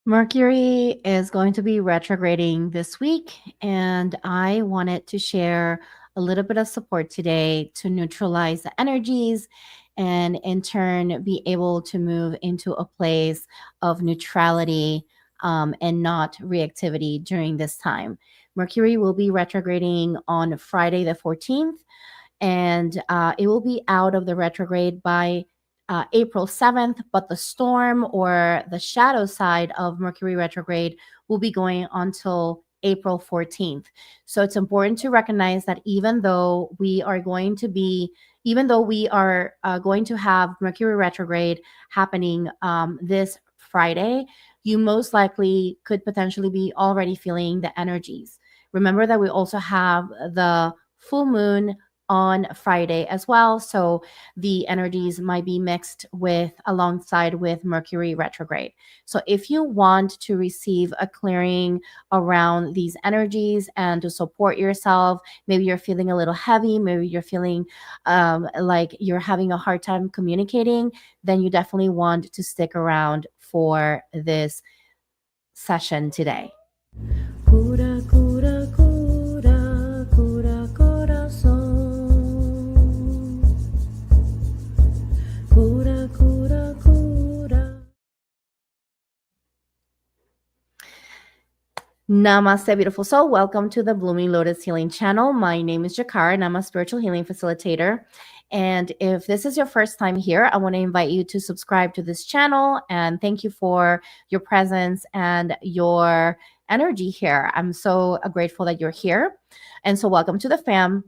Mercury is going to be retrograding this week, and I wanted to share a little bit of support today to neutralize the energies and in turn be able to move into a place of neutrality and not reactivity during this time. Mercury will be retrograding on Friday the 14th, and it will be out of the retrograde by April 7th. But the storm or the shadow side of Mercury retrograde will be going until April 14th. So it's important to recognize that even though we are going to have Mercury retrograde happening this Friday, you most likely could potentially be already feeling the energies. Remember that we also have the full moon on Friday as well. So the energies might be mixed with alongside with Mercury retrograde. So if you want to receive a clearing around these energies and to support yourself, maybe you're feeling a little heavy, maybe you're feeling like you're having a hard time communicating, then you definitely want to stick around for this session today. Cura, cura, cura, cura, corazón. Cura, cura, cura. Namaste, beautiful soul. Welcome to the Blooming Lotus Healing Channel. My name is Jikara, and I'm a spiritual healing facilitator. And if this is your first time here, I want to invite you to subscribe to this channel. And thank you for your presence and your energy here. I'm so grateful that you're here. And so, welcome to the fam.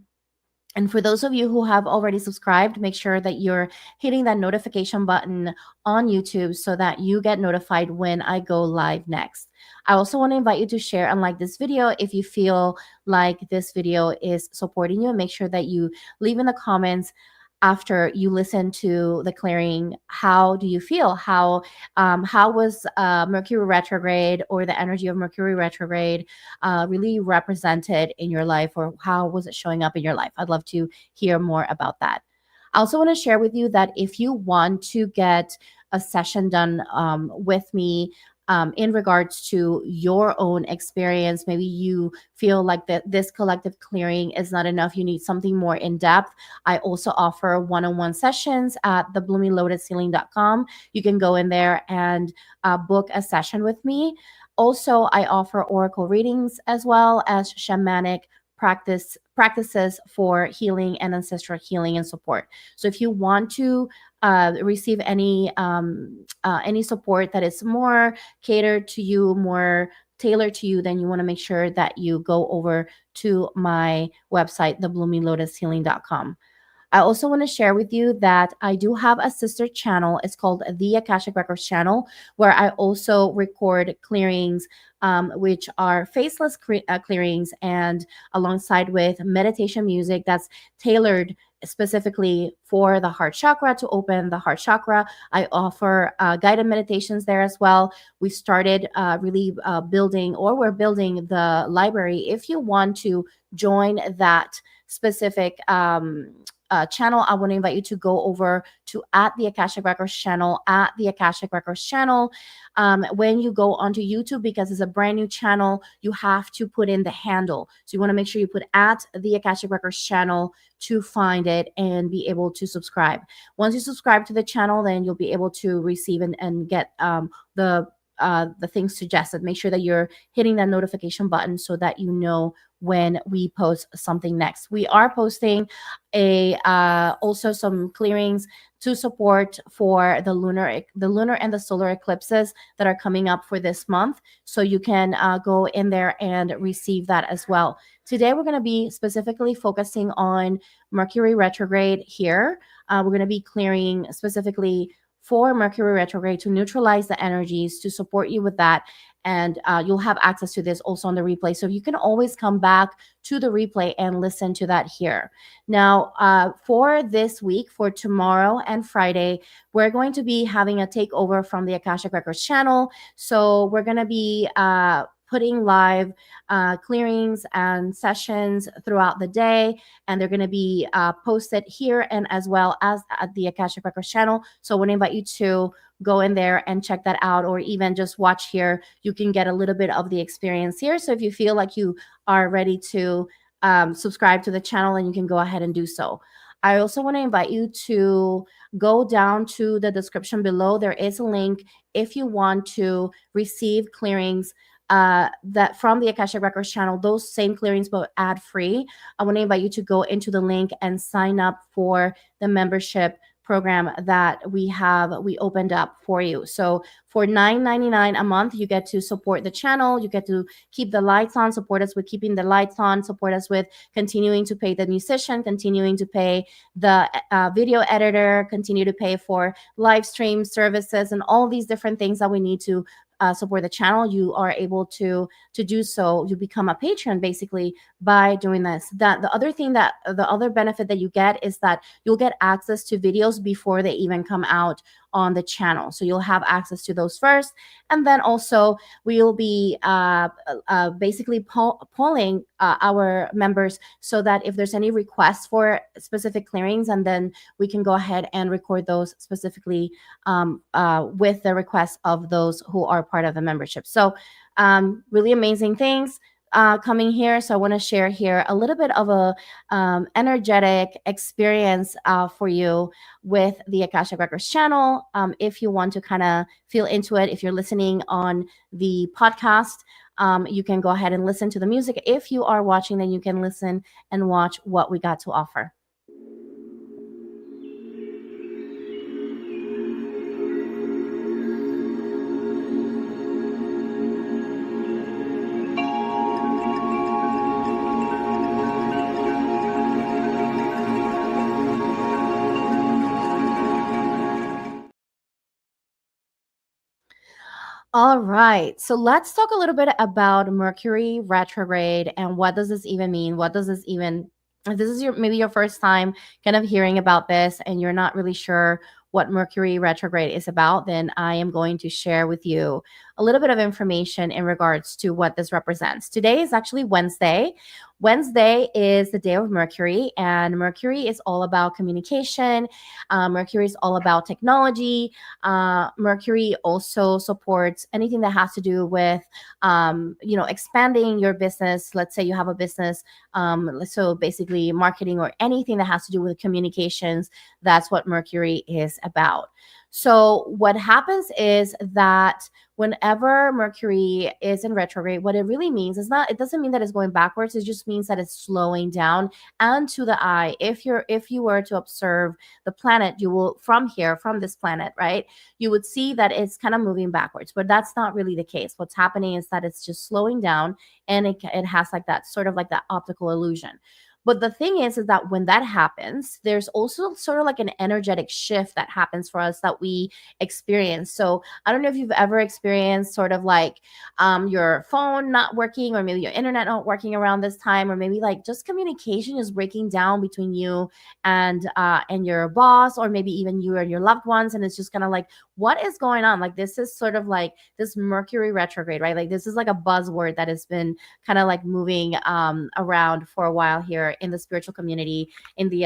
And for those of you who have already subscribed, make sure that you're hitting that notification button on YouTube so that you get notified when I go live next. I also want to invite you to share and like this video if you feel like this video is supporting you. And make sure that you leave in the comments after you listen to the clearing. How do you feel? How was Mercury retrograde or the energy of Mercury retrograde really represented in your life, or how was it showing up in your life? I'd love to hear more about that. I also want to share with you that if you want to get a session done with me in regards to your own experience, maybe you feel like that this collective clearing is not enough, you need something more in depth. I also offer one-on-one sessions at thebloominglotushealing.com. You can go in there and book a session with me. Also, I offer oracle readings as well as shamanic practices for healing and ancestral healing and support. So if you want to receive any support that is more catered to you, more tailored to you, then you want to make sure that you go over to my website, thebloominglotushealing.com. I also want to share with you that I do have a sister channel. It's called the Akashic Records channel, where I also record clearings, which are faceless clearings, and alongside with meditation music that's tailored specifically for the heart chakra, to open the heart chakra. I offer guided meditations there as well. We started we're building the library. If you want to join that specific channel, I want to invite you to go over to at the Akashic Records channel, at the Akashic Records channel. When you go onto YouTube, because it's a brand new channel, you have to put in the handle. So you want to make sure you put at the Akashic Records channel to find it and be able to subscribe. Once you subscribe to the channel, then you'll be able to receive and get the things suggested. Make sure that you're hitting that notification button so that you know when we post something next. We are posting also some clearings to support for the lunar and the solar eclipses that are coming up for this month. So you can go in there and receive that as well. Today, we're going to be specifically focusing on Mercury retrograde here. We're going to be clearing specifically for Mercury retrograde to neutralize the energies, to support you with that. And you'll have access to this also on the replay. So you can always come back to the replay and listen to that here. Now, for this week, for tomorrow and Friday, we're going to be having a takeover from the Akashic Records channel. So we're going to be putting live clearings and sessions throughout the day, and they're going to be posted here and as well as at the Akashic Records channel. So I want to invite you to go in there and check that out, or even just watch here. You can get a little bit of the experience here. So if you feel like you are ready to subscribe to the channel, and you can go ahead and do so. I also want to invite you to go down to the description below. There is a link if you want to receive clearings that from the Akashic Records channel, those same clearings but ad free. I want to invite you to go into the link and sign up for the membership program that we opened up for you. So for $9.99 a month, you get to support the channel, you get to keep the lights on, support us with keeping the lights on, support us with continuing to pay the musician, continuing to pay the video editor, continue to pay for live stream services, and all these different things that we need to support the channel. You are able to do so. You become a patron basically by doing this. That the other benefit that you get is that you'll get access to videos before they even come out on the channel. So you'll have access to those first, and then also we'll be basically polling our members so that if there's any requests for specific clearings, and then we can go ahead and record those specifically with the requests of those who are part of the membership. So really amazing things coming here. So I want to share here a little bit of a energetic experience for you with the Akashic Records channel. If you want to kind of feel into it, if you're listening on the podcast, you can go ahead and listen to the music. If you are watching, then you can listen and watch what we got to offer. All right. So let's talk a little bit about Mercury retrograde and what does this even mean? What does this even, if this is maybe your first time kind of hearing about this and you're not really sure what Mercury retrograde is about, then I am going to share with you a little bit of information in regards to what this represents. Today is actually Wednesday. Wednesday is the day of Mercury, and Mercury is all about communication. Mercury is all about technology. Mercury also supports anything that has to do with, expanding your business. Let's say you have a business, so basically marketing or anything that has to do with communications. That's what Mercury is about. So what happens is that whenever Mercury is in retrograde, what it really means is it doesn't mean that it's going backwards. It just means that it's slowing down. And to the eye, if you were to observe the planet, you will from this planet, right? You would see that it's kind of moving backwards, but that's not really the case. What's happening is that it's just slowing down, and it has like that sort of like that optical illusion. But the thing is that when that happens, there's also sort of like an energetic shift that happens for us that we experience. So I don't know if you've ever experienced sort of like your phone not working, or maybe your internet not working around this time, or maybe like just communication is breaking down between you and your boss, or maybe even you and your loved ones. And it's just kind of like, what is going on? Like, this is sort of like this Mercury retrograde, right? Like, this is like a buzzword that has been kind of like moving around for a while here in the spiritual community, in the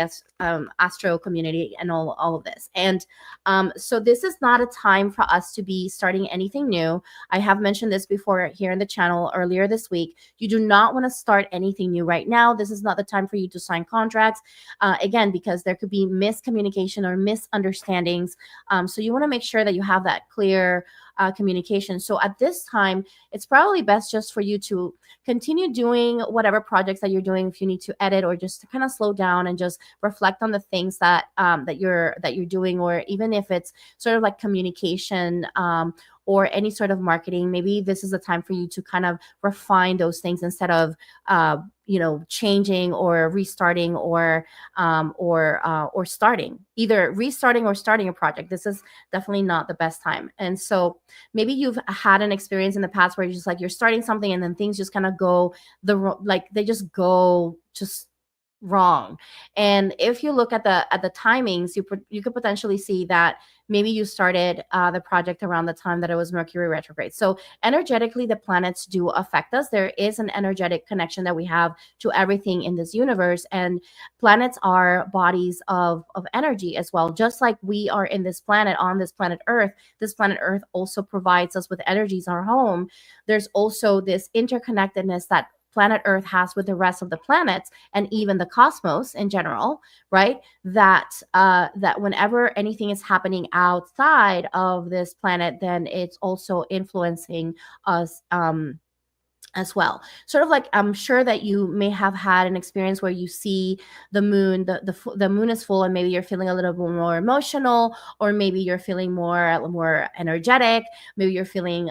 astro community, and all of this. And so this is not a time for us to be starting anything new. I have mentioned this before here in the channel earlier this week. You do not want to start anything new right now. This is not the time for you to sign contracts, again, because there could be miscommunication or misunderstandings. So you want to make sure that you have that clear communication. So at this time, it's probably best just for you to continue doing whatever projects that you're doing. If you need to edit, or just to kind of slow down and just reflect on the things that you're doing, or even if it's sort of like communication or any sort of marketing, maybe this is a time for you to kind of refine those things instead of changing or restarting or starting, either restarting or starting a project. This is definitely not the best time. And so maybe you've had an experience in the past where you're starting something and then things just kind of go they just go wrong. And if you look at the timings, you could potentially see that maybe you started the project around the time that it was Mercury retrograde. So energetically, the planets do affect us. There is an energetic connection that we have to everything in this universe, and planets are bodies of energy as well. Just like we are in this planet, on this planet Earth, this planet Earth also provides us with energies, our home. There's also this interconnectedness that planet Earth has with the rest of the planets and even the cosmos in general, right? That whenever anything is happening outside of this planet, then it's also influencing us as well. Sort of like, I'm sure that you may have had an experience where you see the moon, the moon is full, and maybe you're feeling a little bit more emotional, or maybe you're feeling more energetic. Maybe you're feeling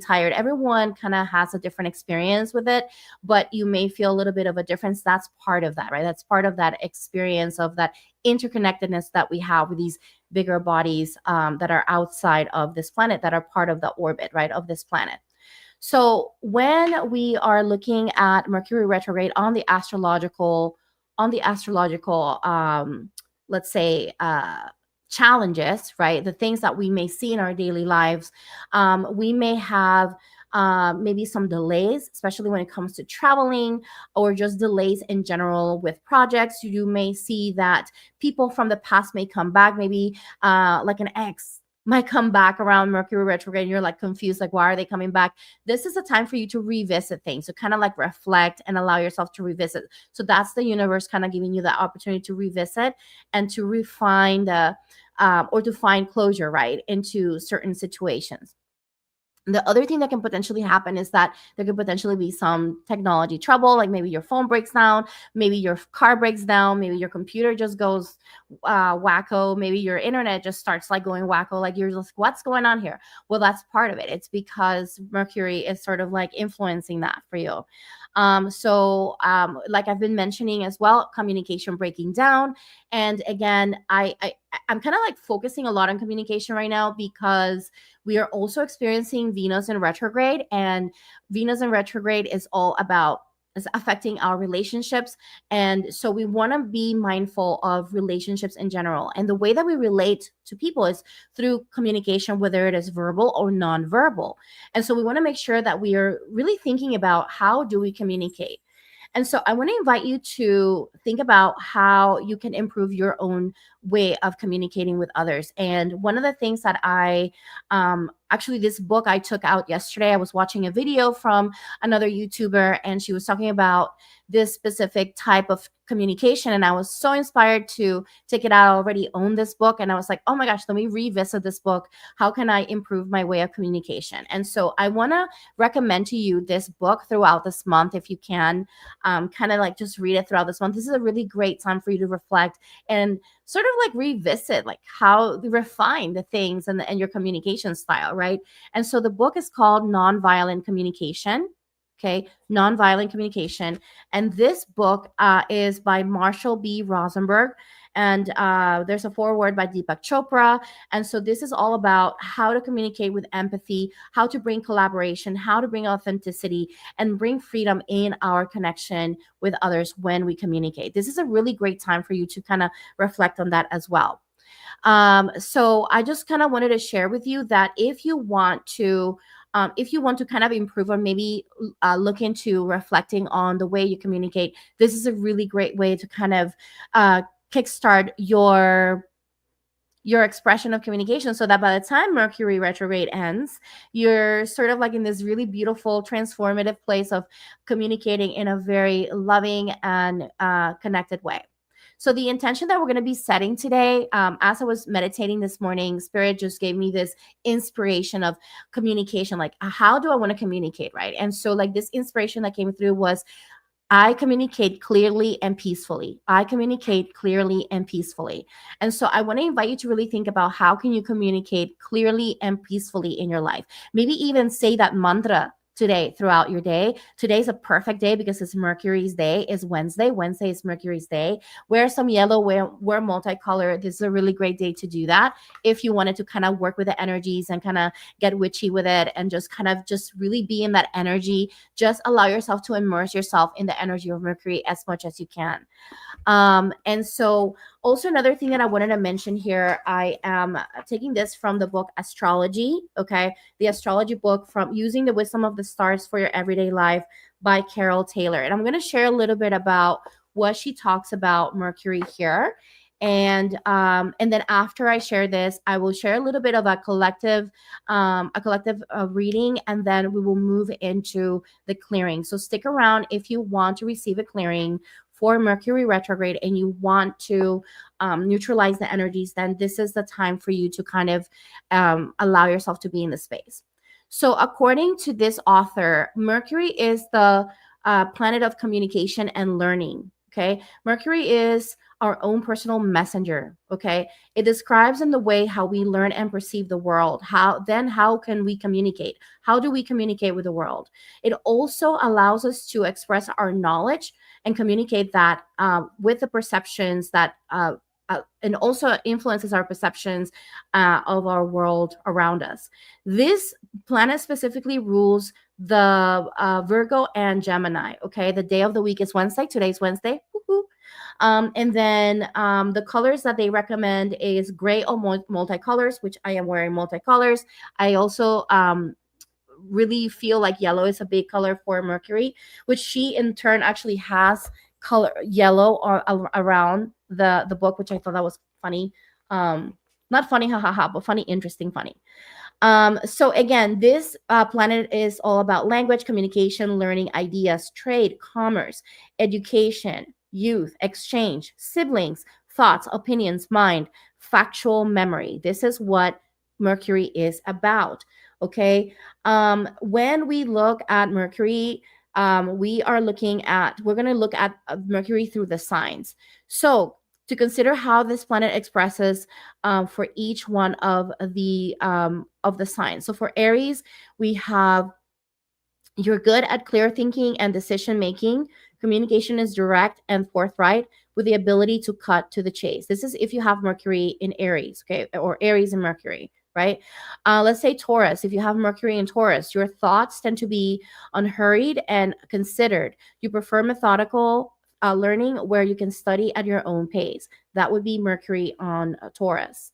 tired. Everyone kind of has a different experience with it, but you may feel a little bit of a difference. That's part of that, right? That's part of that experience of that interconnectedness that we have with these bigger bodies that are outside of this planet, that are part of the orbit, right, of this planet. So when we are looking at Mercury retrograde on the astrological, let's say, challenges, right? The things that we may see in our daily lives, we may have maybe some delays, especially when it comes to traveling, or just delays in general with projects. You may see that people from the past may come back, maybe like an ex might come back around Mercury retrograde, and you're like confused, like, why are they coming back? This is a time for you to revisit things, to kind of like reflect and allow yourself to revisit. So that's the universe kind of giving you the opportunity to revisit and to refine or to find closure, right, into certain situations. The other thing that can potentially happen is that there could potentially be some technology trouble, like maybe your phone breaks down, maybe your car breaks down, maybe your computer just goes wacko, maybe your internet just starts like going wacko, like you're just, what's going on here? Well, that's part of it. It's because Mercury is sort of like influencing that for you. Like I've been mentioning as well, communication breaking down. And again, I'm kind of like focusing a lot on communication right now because we are also experiencing Venus in retrograde, and Venus in retrograde is affecting our relationships. And so we want to be mindful of relationships in general. And the way that we relate to people is through communication, whether it is verbal or nonverbal. And so we want to make sure that we are really thinking about how do we communicate. And so I want to invite you to think about how you can improve your own way of communicating with others. And one of the things that actually, this book I took out yesterday, I was watching a video from another YouTuber, and she was talking about this specific type of communication. And I was so inspired to take it out. I already own this book. And I was like, oh my gosh, let me revisit this book. How can I improve my way of communication? And so I want to recommend to you this book throughout this month, if you can, kind of like just read it throughout this month. This is a really great time for you to reflect and sort of like revisit like how to refine the things and your communication style, right? And so the book is called Nonviolent Communication. Okay, Nonviolent Communication. And this book is by Marshall B. Rosenberg. And there's a foreword by Deepak Chopra. And so this is all about how to communicate with empathy, how to bring collaboration, how to bring authenticity, and bring freedom in our connection with others when we communicate. This is a really great time for you to kind of reflect on that as well. So I just kind of wanted to share with you that if you want to kind of improve, or maybe look into reflecting on the way you communicate, this is a really great way to kind of kickstart your expression of communication, so that by the time Mercury retrograde ends, you're sort of like in this really beautiful, transformative place of communicating in a very loving and connected way. So the intention that we're going to be setting today, as I was meditating this morning, Spirit just gave me this inspiration of communication. Like, how do I want to communicate, right? And so like this inspiration that came through was, I communicate clearly and peacefully. I communicate clearly and peacefully. And so I want to invite you to really think about how can you communicate clearly and peacefully in your life. Maybe even say that mantra today throughout your day. Today's a perfect day because it's Mercury's day. Is Wednesday. Wednesday is Mercury's day. Wear some yellow, wear multicolor. This is a really great day to do that if you wanted to kind of work with the energies and kind of get witchy with it and just kind of just really be in that energy. Just allow yourself to immerse yourself in the energy of Mercury as much as you can. And so also another thing that I wanted to mention here, I am taking this from the book Astrology, okay? The astrology book from Using the Wisdom of the Stars for Your Everyday Life by Carol Taylor. And I'm going to share a little bit about what she talks about Mercury here. And then after I share this, I will share a little bit of a collective reading, and then we will move into the clearing. So stick around if you want to receive a clearing for Mercury retrograde and you want to neutralize the energies, then this is the time for you to kind of allow yourself to be in the space. So according to this author, Mercury is the planet of communication and learning. Okay. Mercury is our own personal messenger. Okay. It describes in the way how we learn and perceive the world. How can we communicate? How do we communicate with the world? It also allows us to express our knowledge and communicate that with the perceptions that and also influences our perceptions of our world around us. This planet specifically rules the Virgo and Gemini. Okay, the day of the week is Wednesday. Today's Wednesday. Woo-hoo. And then the colors that they recommend is gray or multicolors, which I am wearing multicolors. I also really feel like yellow is a big color for Mercury, which she in turn actually has color yellow or around the book, which I thought that was funny. Not funny, but funny, interesting, funny. So again, this planet is all about language, communication, learning, ideas, trade, commerce, education, youth, exchange, siblings, thoughts, opinions, mind, factual memory. This is what Mercury is about. Okay. When we look at Mercury, we're going to look at Mercury through the signs. So to consider how this planet expresses for each one of the signs. So for Aries, we have you're good at clear thinking and decision making. Communication is direct and forthright with the ability to cut to the chase. This is if you have Mercury in Aries, okay, or Aries and Mercury, right? Let's say Taurus. If you have Mercury in Taurus, your thoughts tend to be unhurried and considered. You prefer methodical learning where you can study at your own pace. That would be Mercury on Taurus.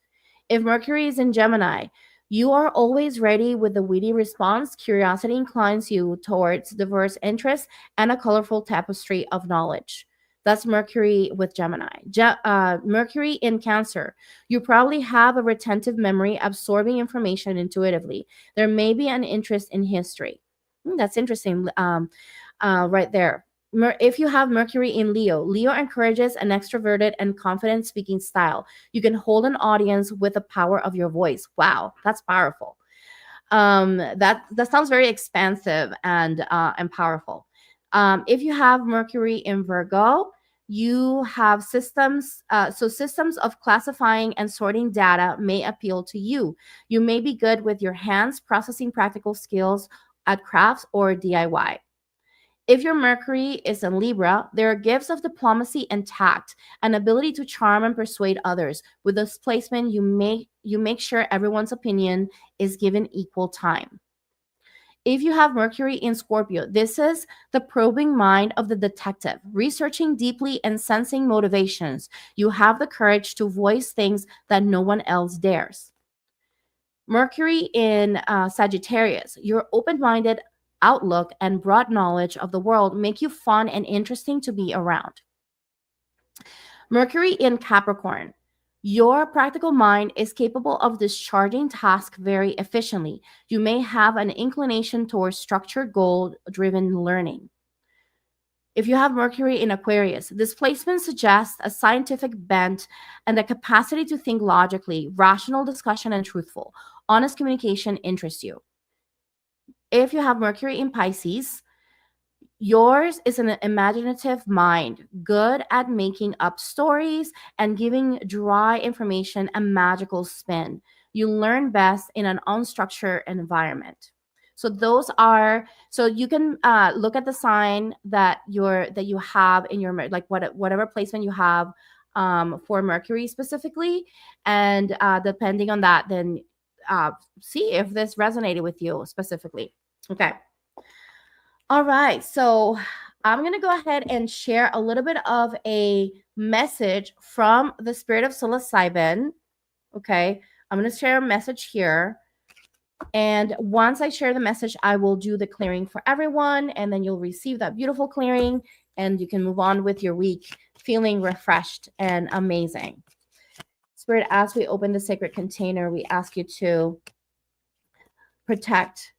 If Mercury is in Gemini, you are always ready with a witty response. Curiosity inclines you towards diverse interests and a colorful tapestry of knowledge. That's Mercury with Gemini. Mercury in Cancer. You probably have a retentive memory, absorbing information intuitively. There may be an interest in history. That's interesting right there. If you have Mercury in Leo, Leo encourages an extroverted and confident speaking style. You can hold an audience with the power of your voice. Wow, that's powerful. That sounds very expansive and powerful. If you have Mercury in Virgo, you have systems. So systems of classifying and sorting data may appeal to you. You may be good with your hands, processing practical skills at crafts or DIY. If your Mercury is in Libra, there are gifts of diplomacy and tact, an ability to charm and persuade others. With this placement, you make sure everyone's opinion is given equal time. If you have Mercury in Scorpio, this is the probing mind of the detective, researching deeply and sensing motivations. You have the courage to voice things that no one else dares. Mercury in Sagittarius, your open-minded outlook and broad knowledge of the world make you fun and interesting to be around. Mercury in Capricorn, your practical mind is capable of discharging tasks very efficiently. You may have an inclination towards structured, goal-driven learning. If you have Mercury in Aquarius, this placement suggests a scientific bent and the capacity to think logically, rational discussion, and truthful. Honest communication interests you. If you have Mercury in Pisces, yours is an imaginative mind, good at making up stories and giving dry information a magical spin. You learn best in an unstructured environment. So those are, so you can look at the sign that you have in your, like whatever placement you have for Mercury specifically, and depending on that, then see if this resonated with you specifically. Okay. All right. So I'm going to go ahead and share a little bit of a message from the spirit of psilocybin. Okay. I'm going to share a message here. And once I share the message, I will do the clearing for everyone. And then you'll receive that beautiful clearing and you can move on with your week feeling refreshed and amazing. Spirit, as we open the sacred container, we ask you to protect,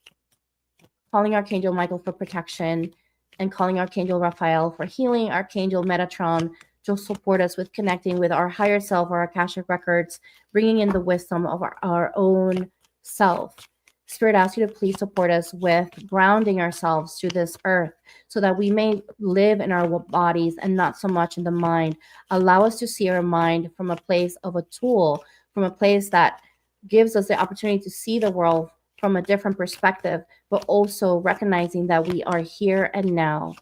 calling Archangel Michael for protection, and calling Archangel Raphael for healing, Archangel Metatron to support us with connecting with our higher self, our Akashic records, bringing in the wisdom of our own self. Spirit, asks you to please support us with grounding ourselves to this earth so that we may live in our bodies and not so much in the mind. Allow us to see our mind from a place of a tool, from a place that gives us the opportunity to see the world from a different perspective, but also recognizing that we are here and now.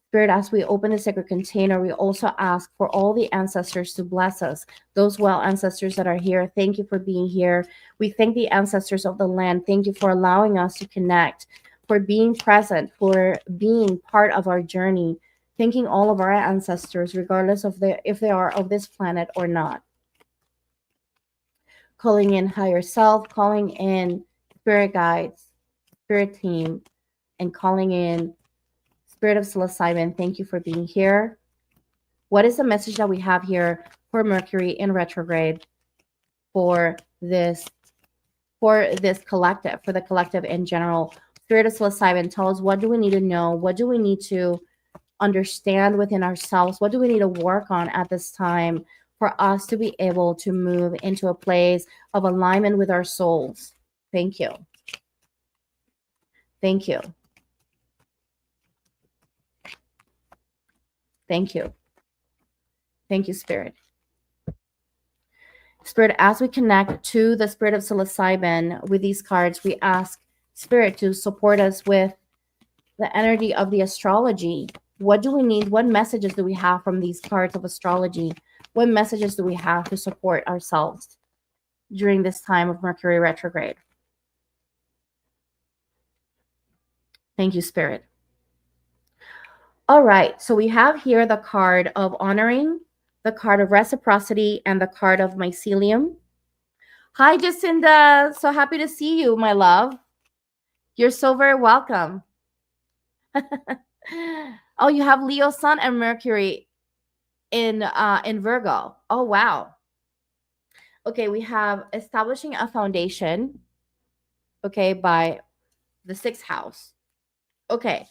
Spirit, as we open the sacred container, we also ask for all the ancestors to bless us. Those well ancestors that are here, thank you for being here. We thank the ancestors of the land. Thank you for allowing us to connect, for being present, for being part of our journey. Thanking all of our ancestors, regardless of if they are of this planet or not. Calling in higher self, calling in spirit guides, spirit team, and calling in Spirit of psilocybin, thank you for being here. What is the message that we have here for Mercury in retrograde for this collective, for the collective in general? Spirit of psilocybin, tell us, what do we need to know? What do we need to understand within ourselves? What do we need to work on at this time for us to be able to move into a place of alignment with our souls? Thank you. Thank you. Thank you. Thank you, Spirit. Spirit, as we connect to the Spirit of psilocybin with these cards, we ask Spirit to support us with the energy of the astrology. What do we need? What messages do we have from these cards of astrology? What messages do we have to support ourselves during this time of Mercury retrograde? Thank you, Spirit. All right, so we have here the card of honoring, the card of reciprocity, and the card of mycelium. Hi, Jacinda. So happy to see you, my love. You're so very welcome. Oh, you have Leo Sun and Mercury in Virgo. Oh, wow. Okay, we have establishing a foundation, okay, by the 6th house. Okay.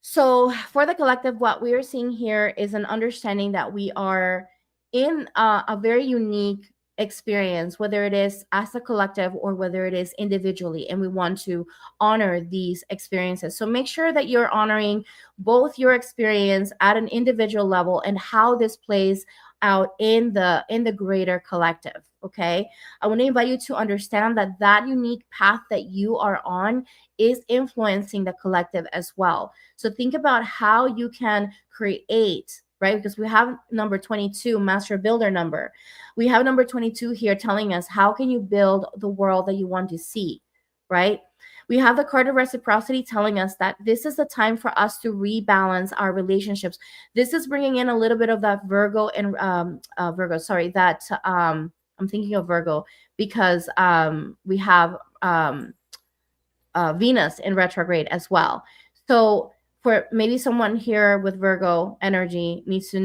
So for the collective, what we are seeing here is an understanding that we are in a very unique experience, whether it is as a collective or whether it is individually, and we want to honor these experiences. So make sure that you're honoring both your experience at an individual level and how this plays out in the greater collective. Okay, I want to invite you to understand that that unique path that you are on is influencing the collective as well. So think about how you can create, right? Because we have number 22, master builder number. We have number 22 here telling us how can you build the world that you want to see, right? We have the card of reciprocity telling us that this is the time for us to rebalance our relationships. This is bringing in a little bit of that Virgo and I'm thinking of Virgo because we have Venus in retrograde as well. So for maybe someone here with Virgo energy needs to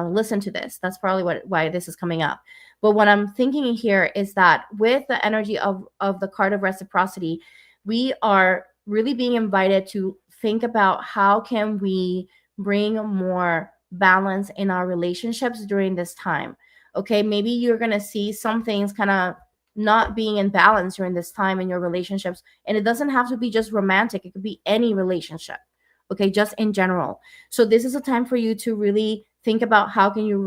listen to this. That's probably why this is coming up. But what I'm thinking here is that with the energy of the card of reciprocity, we are really being invited to think about how can we bring more balance in our relationships during this time. Okay, maybe you're going to see some things kind of not being in balance during this time in your relationships. And it doesn't have to be just romantic. It could be any relationship. Okay, just in general. So this is a time for you to really think about how can you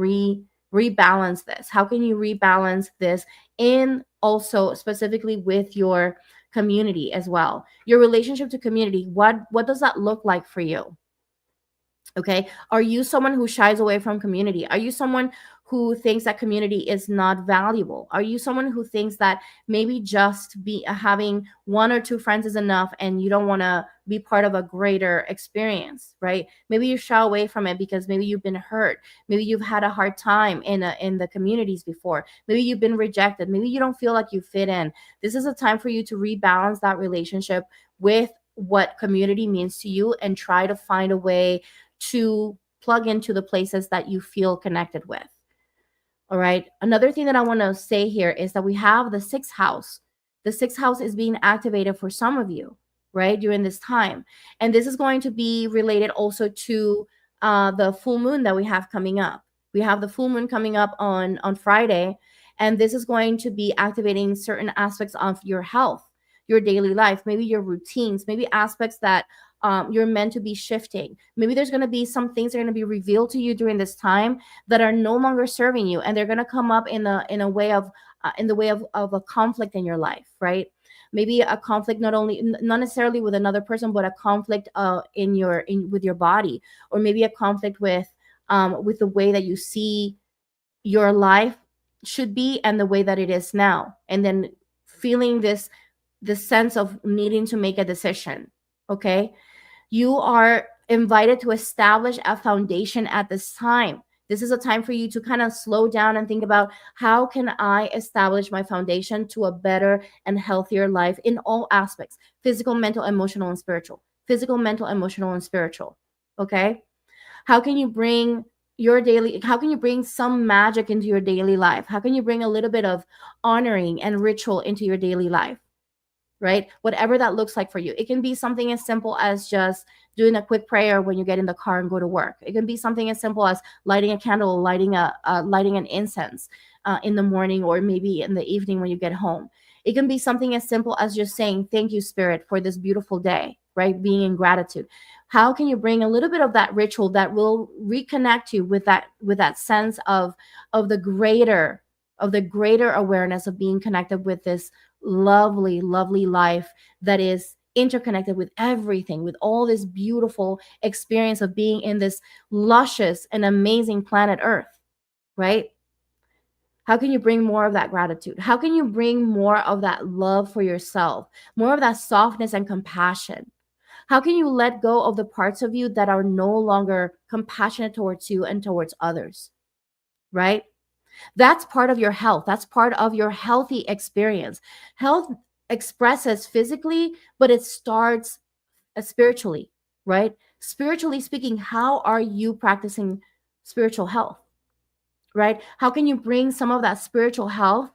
rebalance this? How can you rebalance this in also specifically with your community as well. Your relationship to community, what does that look like for you? Okay. Are you someone who shies away from community? Are you someone who thinks that community is not valuable? Are you someone who thinks that maybe just be having one or two friends is enough and you don't want to be part of a greater experience, right? Maybe you shy away from it because maybe you've been hurt. Maybe you've had a hard time in the communities before. Maybe you've been rejected. Maybe you don't feel like you fit in. This is a time for you to rebalance that relationship with what community means to you and try to find a way to plug into the places that you feel connected with. All right. Another thing that I want to say here is that we have the sixth house. The sixth house is being activated for some of you, right, during this time. And this is going to be related also to the full moon that we have coming up. We have the full moon coming up on Friday, and this is going to be activating certain aspects of your health, your daily life, maybe your routines, maybe aspects that you're meant to be shifting. Maybe there's going to be some things that are going to be revealed to you during this time that are no longer serving you, and they're going to come up in a way of in the way of a conflict in your life, right? Maybe a conflict not necessarily with another person, but a conflict with your body, or maybe a conflict with the way that you see your life should be and the way that it is now, and then feeling this sense of needing to make a decision. Okay, you are invited to establish a foundation at this time. This is a time for you to kind of slow down and think about, how can I establish my foundation to a better and healthier life in all aspects: physical, mental, emotional, and spiritual. Physical, mental, emotional, and spiritual. Okay? How can you bring how can you bring some magic into your daily life? How can you bring a little bit of honoring and ritual into your daily life? Right? Whatever that looks like for you. It can be something as simple as just doing a quick prayer when you get in the car and go to work. It can be something as simple as lighting a candle, lighting an incense in the morning, or maybe in the evening when you get home. It can be something as simple as just saying, "Thank you, Spirit, for this beautiful day," right? Being in gratitude. How can you bring a little bit of that ritual that will reconnect you with that sense of the greater awareness of being connected with this lovely, lovely life that is interconnected with everything, with all this beautiful experience of being in this luscious and amazing planet Earth, right? How can you bring more of that gratitude? How can you bring more of that love for yourself, more of that softness and compassion? How can you let go of the parts of you that are no longer compassionate towards you and towards others, right? That's part of your health. That's part of your healthy experience. Health expresses physically, but it starts spiritually, right? Spiritually speaking, how are you practicing spiritual health, right? How can you bring some of that spiritual health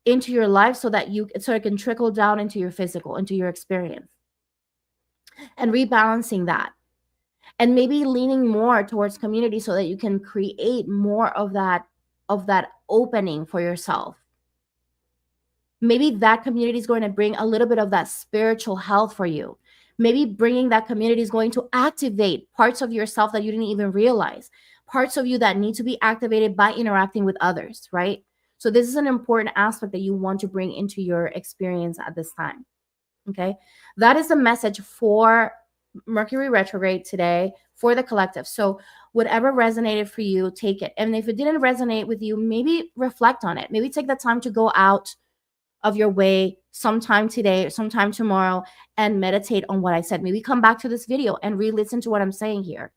into your life so it can trickle down into your physical, into your experience, and rebalancing that, and maybe leaning more towards community so that you can create more of that opening for yourself. Maybe that community is going to bring a little bit of that spiritual health for you. Maybe bringing that community is going to activate parts of yourself that you didn't even realize, parts of you that need to be activated by interacting with others, right? So this is an important aspect that you want to bring into your experience at this time. Okay, that is the message for Mercury retrograde today for the collective. So whatever resonated for you, take it. And if it didn't resonate with you, maybe reflect on it. Maybe take the time to go out of your way sometime today or sometime tomorrow and meditate on what I said. Maybe come back to this video and re-listen to what I'm saying here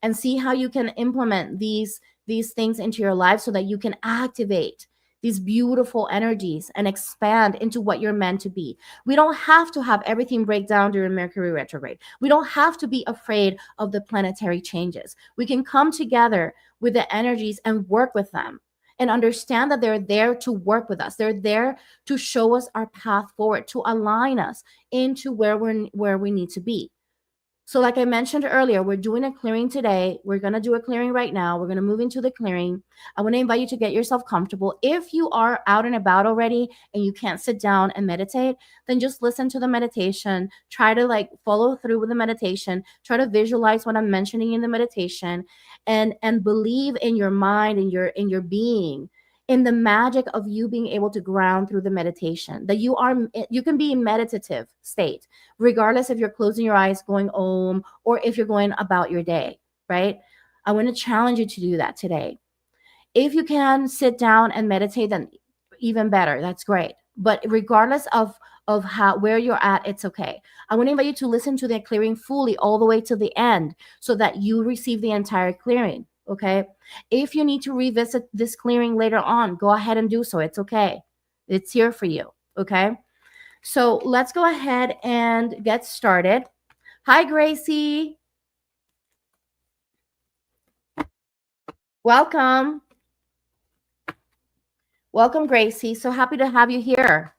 and see how you can implement these things into your life so that you can activate these beautiful energies and expand into what you're meant to be. We don't have to have everything break down during Mercury retrograde. We don't have to be afraid of the planetary changes. We can come together with the energies and work with them and understand that they're there to work with us. They're there to show us our path forward, to align us into where we need to be. So like I mentioned earlier, we're doing a clearing today. We're going to do a clearing right now. We're going to move into the clearing. I want to invite you to get yourself comfortable. If you are out and about already and you can't sit down and meditate, then just listen to the meditation. Try to follow through with the meditation. Try to visualize what I'm mentioning in the meditation and believe in your mind and in your being in the magic of you being able to ground through the meditation, that you can be in meditative state regardless if you're closing your eyes going om or if you're going about your day, right? I want to challenge you to do that today. If you can sit down and meditate, then even better. That's great. But regardless of how where you're at, it's okay. I want to invite you to listen to the clearing fully all the way to the end so that you receive the entire clearing. Okay. If you need to revisit this clearing later on, go ahead and do so. It's okay. It's here for you. Okay. So let's go ahead and get started. Hi, Gracie. Welcome. Welcome, Gracie. So happy to have you here.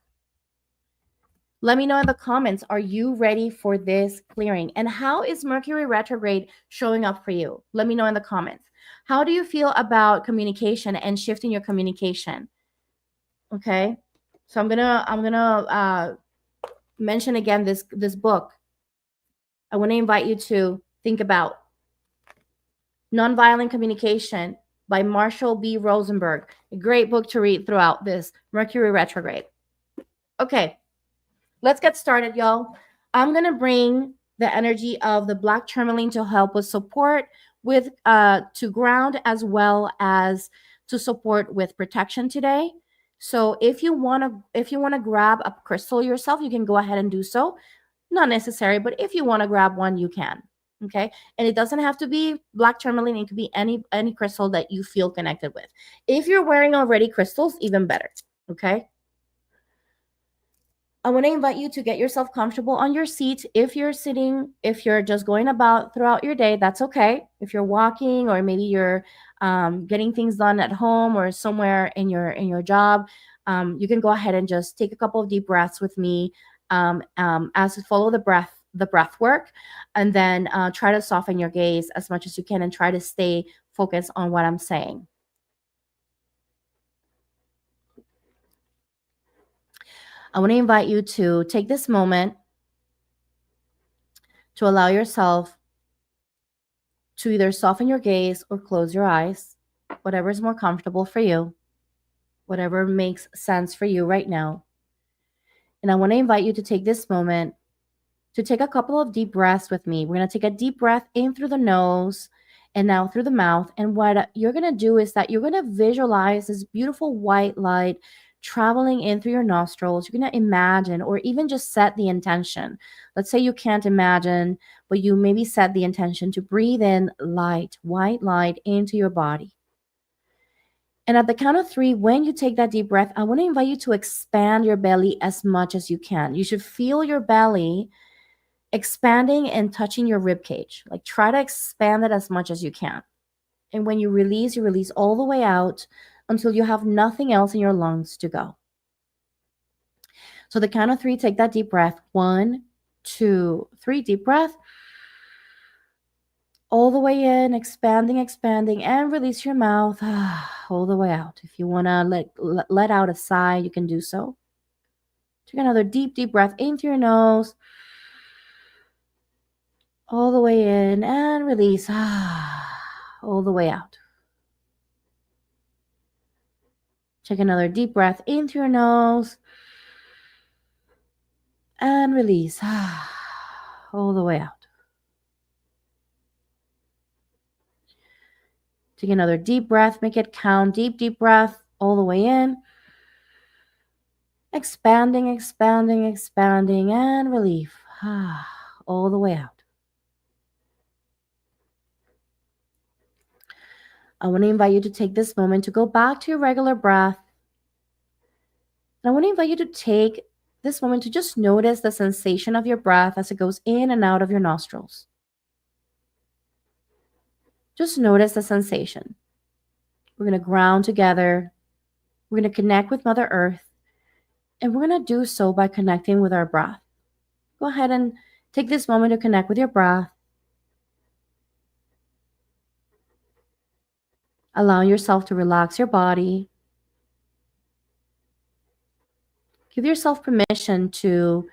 Let me know in the comments, are you ready for this clearing? And how is Mercury retrograde showing up for you? Let me know in the comments. How do you feel about communication and shifting your communication? Okay. So I'm gonna mention again this book. I want to invite you to think about Nonviolent Communication by Marshall B. Rosenberg. A great book to read throughout this Mercury retrograde. Okay. Let's get started, y'all. I'm going to bring the energy of the black tourmaline to help with support with to ground as well as to support with protection today. So if you want to grab a crystal yourself, you can go ahead and do so. Not necessary, but if you want to grab one, you can. Okay? And it doesn't have to be black tourmaline, it could be any crystal that you feel connected with. If you're wearing already crystals, even better. Okay? I want to invite you to get yourself comfortable on your seat. If you're sitting, if you're just going about throughout your day, that's okay. If you're walking or maybe you're getting things done at home or somewhere in your job, you can go ahead and just take a couple of deep breaths with me as you follow the breath work, and then try to soften your gaze as much as you can and try to stay focused on what I'm saying. I want to invite you to take this moment to allow yourself to either soften your gaze or close your eyes, whatever is more comfortable for you, whatever makes sense for you right now. And I want to invite you to take this moment to take a couple of deep breaths with me. We're going to take a deep breath in through the nose and now through the mouth. And what you're going to do is that you're going to visualize this beautiful white light traveling in through your nostrils. You're going to imagine or even just set the intention. Let's say you can't imagine, but you maybe set the intention to breathe in light, white light into your body. And at the count of 3, when you take that deep breath, I want to invite you to expand your belly as much as you can. You should feel your belly expanding and touching your rib cage. Like try to expand it as much as you can. And when you release all the way out until you have nothing else in your lungs to go. So the count of 3, take that deep breath. 1, 2, 3, deep breath. All the way in, expanding, and release your mouth all the way out. If you want to let out a sigh, you can do so. Take another deep breath in through your nose. All the way in and release all the way out. Take another deep breath in through your nose and release all the way out. Take another deep breath, make it count. Deep breath all the way in. Expanding and relief all the way out. I want to invite you to take this moment to go back to your regular breath. And I want to invite you to take this moment to just notice the sensation of your breath as it goes in and out of your nostrils. Just notice the sensation. We're going to ground together. We're going to connect with Mother Earth. And we're going to do so by connecting with our breath. Go ahead and take this moment to connect with your breath. Allow yourself to relax your body. Give yourself permission to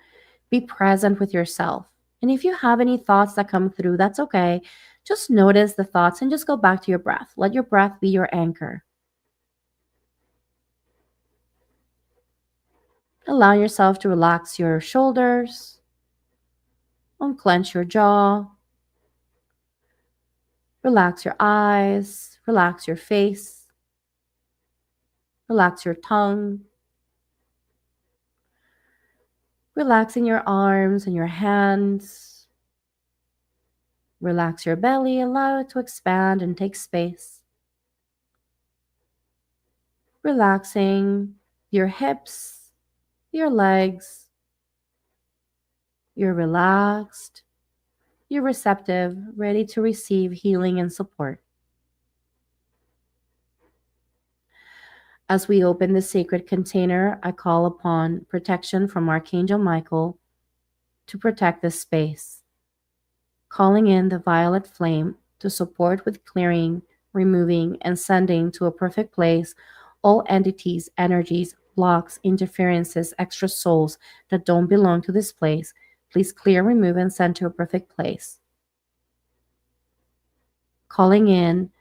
be present with yourself. And if you have any thoughts that come through, that's okay. Just notice the thoughts and just go back to your breath. Let your breath be your anchor. Allow yourself to relax your shoulders, unclench your jaw, relax your eyes, relax your face, relax your tongue, relaxing your arms and your hands. Relax your belly, allow it to expand and take space. Relaxing your hips, your legs. You're relaxed, you're receptive, ready to receive healing and support. As we open the sacred container, I call upon protection from Archangel Michael to protect this space, calling in the violet flame to support with clearing, removing, and sending to a perfect place all entities, energies, blocks, interferences, extra souls that don't belong to this place. Please clear, remove, and send to a perfect place. Calling in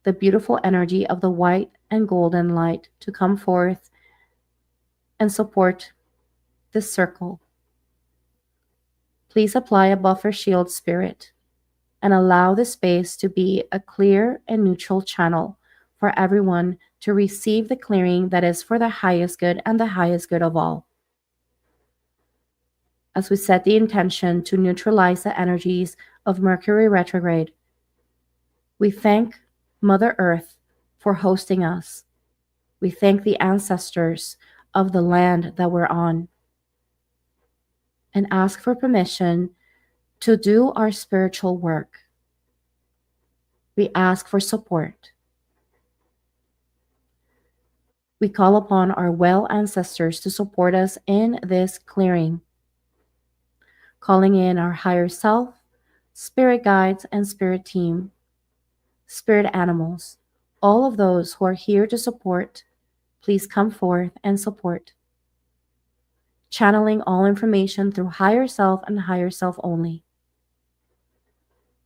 the beautiful energy of the white and golden light to come forth and support this circle. Please apply a buffer shield, spirit, and allow the space to be a clear and neutral channel for everyone to receive the clearing that is for the highest good and the highest good of all. As we set the intention to neutralize the energies of Mercury Retrograde, we thank Mother Earth for hosting us. We thank the ancestors of the land that we're on and ask for permission to do our spiritual work. We ask for support. We call upon our well ancestors to support us in this clearing, calling in our higher self, spirit guides, and spirit team, spirit animals, all of those who are here to support. Please come forth and support. Channeling all information through higher self and higher self only.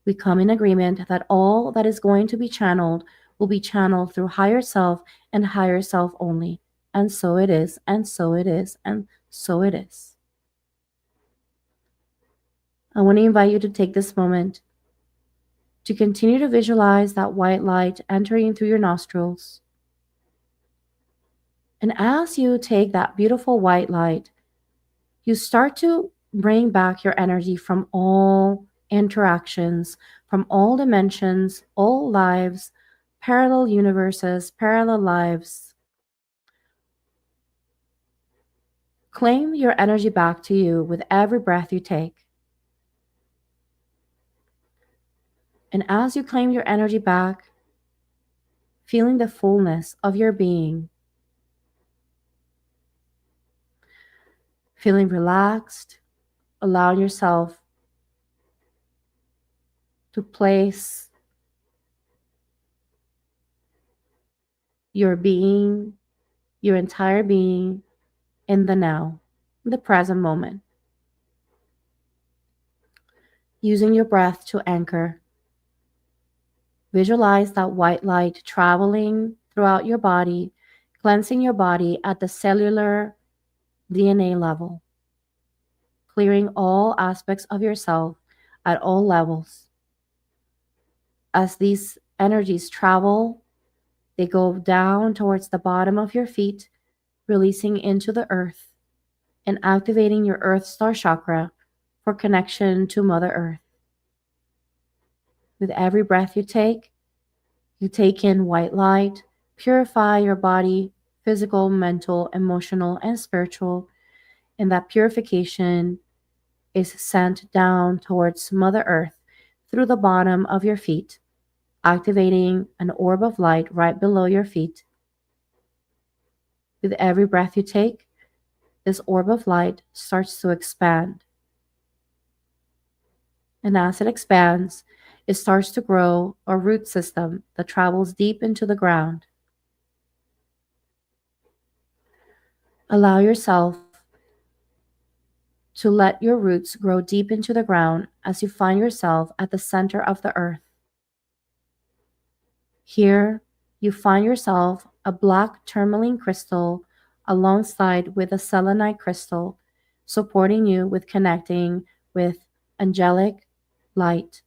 We come in agreement that all that is going to be channeled will be channeled through higher self and higher self only. And so it is, and so it is, and so it is. I want to invite you to take this moment to continue to visualize that white light entering through your nostrils. And as you take that beautiful white light, you start to bring back your energy from all interactions, from all dimensions, all lives, parallel universes, parallel lives. Claim your energy back to you with every breath you take. And as you claim your energy back, feeling the fullness of your being, feeling relaxed, allowing yourself to place your being, your entire being, in the now, in the present moment. Using your breath to anchor. Visualize that white light traveling throughout your body, cleansing your body at the cellular DNA level, clearing all aspects of yourself at all levels. As these energies travel, they go down towards the bottom of your feet, releasing into the earth and activating your Earth Star chakra for connection to Mother Earth. With every breath you take in white light, purify your body, physical, mental, emotional, and spiritual, and that purification is sent down towards Mother Earth through the bottom of your feet, activating an orb of light right below your feet. With every breath you take, this orb of light starts to expand. And as it expands, it starts to grow a root system that travels deep into the ground. Allow yourself to let your roots grow deep into the ground as you find yourself at the center of the earth. Here, you find yourself a black tourmaline crystal alongside with a selenite crystal, supporting you with connecting with angelic light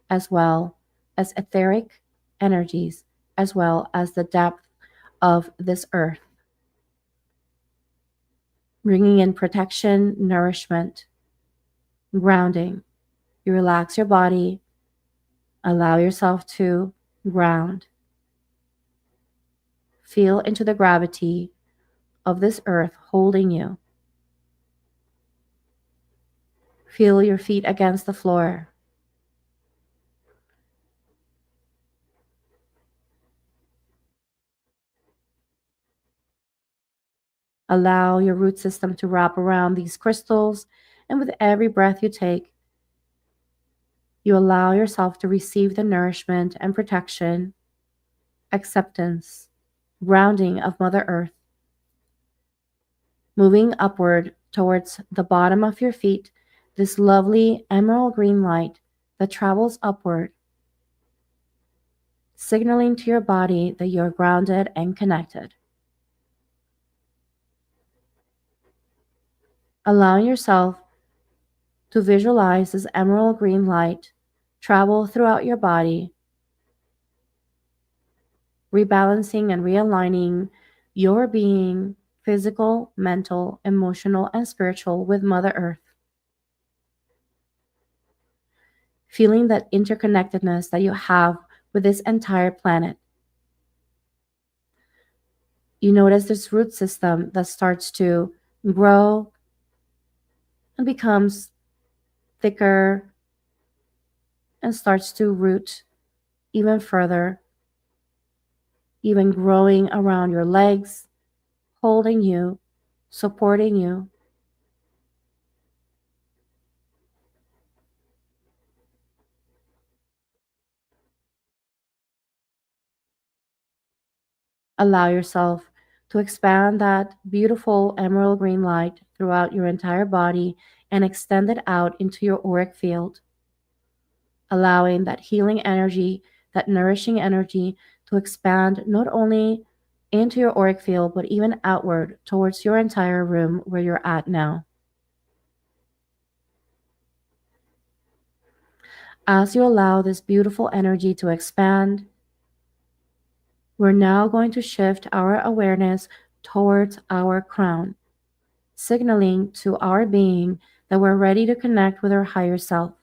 as well as etheric energies, as well as the depth of this earth, bringing in protection, nourishment, grounding. You relax your body, allow yourself to ground. Feel into the gravity of this earth holding you. Feel your feet against the floor. Allow your root system to wrap around these crystals, and with every breath you take, you allow yourself to receive the nourishment and protection, acceptance, grounding of Mother Earth, moving upward towards the bottom of your feet, this lovely emerald green light that travels upward, signaling to your body that you're grounded and connected. Allowing yourself to visualize this emerald green light travel throughout your body, rebalancing and realigning your being, physical, mental, emotional, and spiritual, with Mother Earth. Feeling that interconnectedness that you have with this entire planet. You notice this root system that starts to grow and becomes thicker and starts to root even further, even growing around your legs, holding you, supporting you. Allow yourself to expand that beautiful emerald green light throughout your entire body and extend it out into your auric field, allowing that healing energy, that nourishing energy to expand not only into your auric field, but even outward towards your entire room where you're at now. As you allow this beautiful energy to expand, we're now going to shift our awareness towards our crown, signaling to our being that we're ready to connect with our higher self.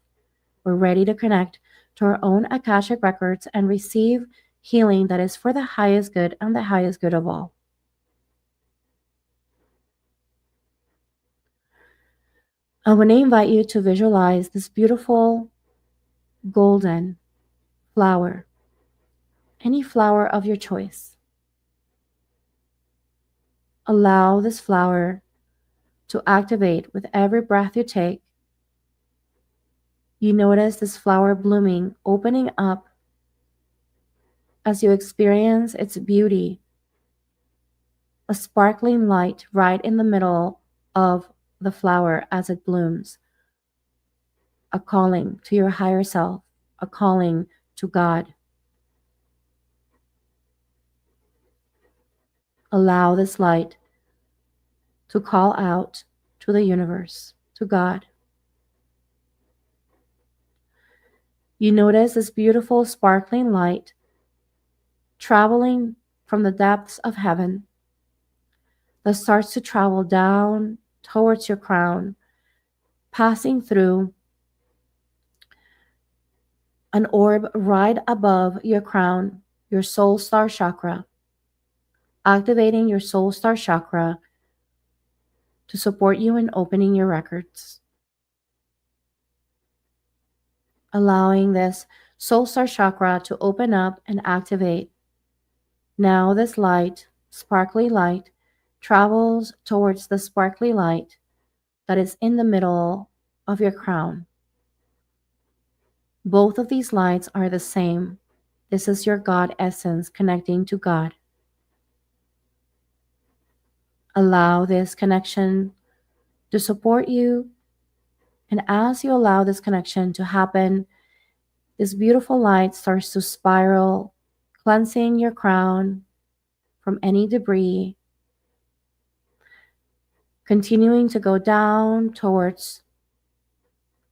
We're ready to connect to our own Akashic records and receive healing that is for the highest good and the highest good of all. I want to invite you to visualize this beautiful golden flower, any flower of your choice. Allow this flower to activate with every breath you take. You notice this flower blooming, opening up as you experience its beauty, a sparkling light right in the middle of the flower as it blooms, a calling to your higher self, a calling to God. Allow this light to call out to the universe, to God. You notice this beautiful sparkling light traveling from the depths of heaven that starts to travel down towards your crown, passing through an orb right above your crown, your soul star chakra, activating your soul star chakra to support you in opening your records. Allowing this soul star chakra to open up and activate. Now this light, sparkly light, travels towards the sparkly light that is in the middle of your crown. Both of these lights are the same. This is your God essence connecting to God. Allow this connection to support you. And as you allow this connection to happen, this beautiful light starts to spiral, cleansing your crown from any debris, continuing to go down towards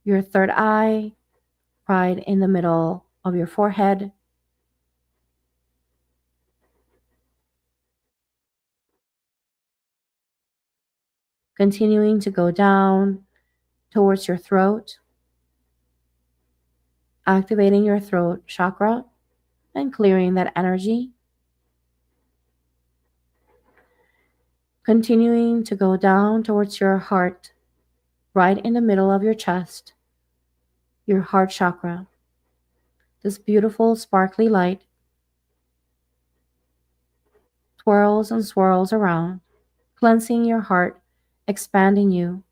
your third eye, right in the middle of your forehead, continuing to go down towards your throat, activating your throat chakra and clearing that energy, continuing to go down towards your heart, right in the middle of your chest, your heart chakra. This beautiful sparkly light twirls and swirls around, cleansing your heart, expanding you.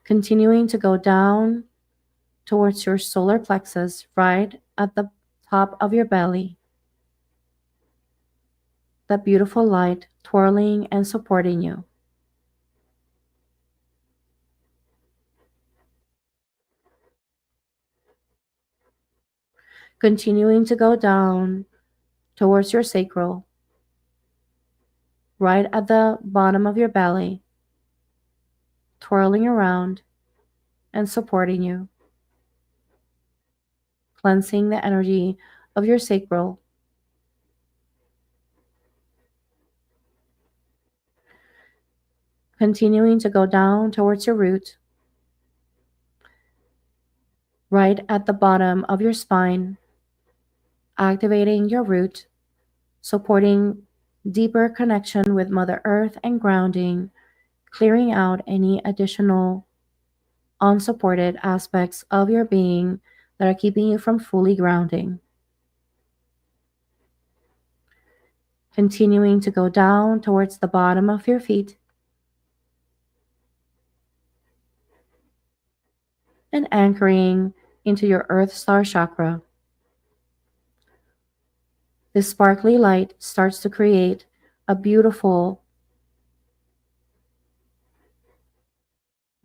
Continuing to go down towards your solar plexus, right at the top of your belly. That beautiful light twirling and supporting you. Continuing to go down towards your sacral, right at the bottom of your belly, twirling around and supporting you, cleansing the energy of your sacral, continuing to go down towards your root, right at the bottom of your spine, activating your root, supporting deeper connection with Mother Earth and grounding, clearing out any additional unsupported aspects of your being that are keeping you from fully grounding. Continuing to go down towards the bottom of your feet and anchoring into your Earth Star chakra. This sparkly light starts to create a beautiful,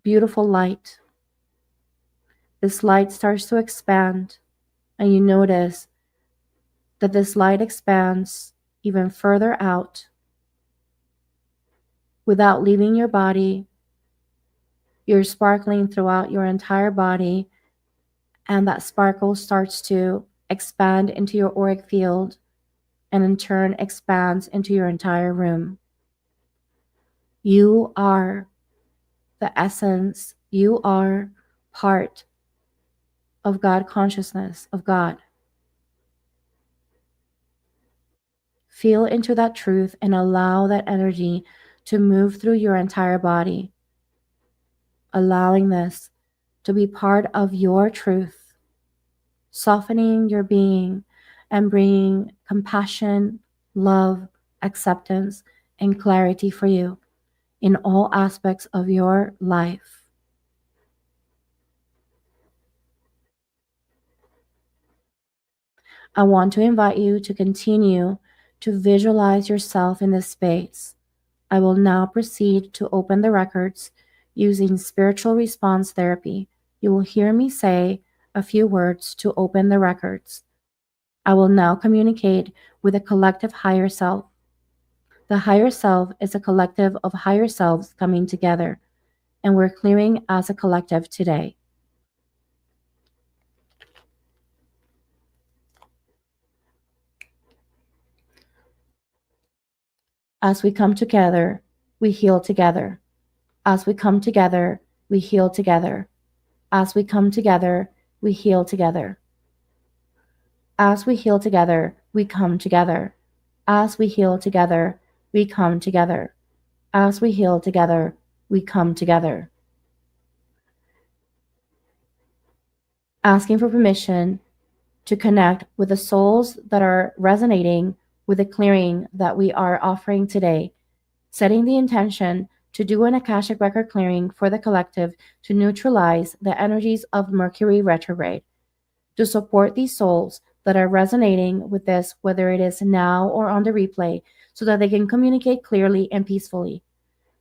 beautiful light. This light starts to expand, and you notice that this light expands even further out without leaving your body. You're sparkling throughout your entire body, and that sparkle starts to expand into your auric field and in turn expands into your entire room. You are the essence. You are part of God consciousness, of God. Feel into that truth and allow that energy to move through your entire body, allowing this to be part of your truth, softening your being and bringing compassion, love, acceptance, and clarity for you in all aspects of your life. I want to invite you to continue to visualize yourself in this space. I will now proceed to open the records using spiritual response therapy. You will hear me say a few words to open the records. I will now communicate with a collective higher self. The higher self is a collective of higher selves coming together, and we're clearing as a collective today. As we come together, we heal together. As we come together, we heal together. As we come together, we heal together. As we heal together, we come together. As we heal together, we come together. As we heal together, we come together. Asking for permission to connect with the souls that are resonating with the clearing that we are offering today, setting the intention to do an Akashic record clearing for the collective to neutralize the energies of Mercury Retrograde, to support these souls that are resonating with this, whether it is now or on the replay, so that they can communicate clearly and peacefully.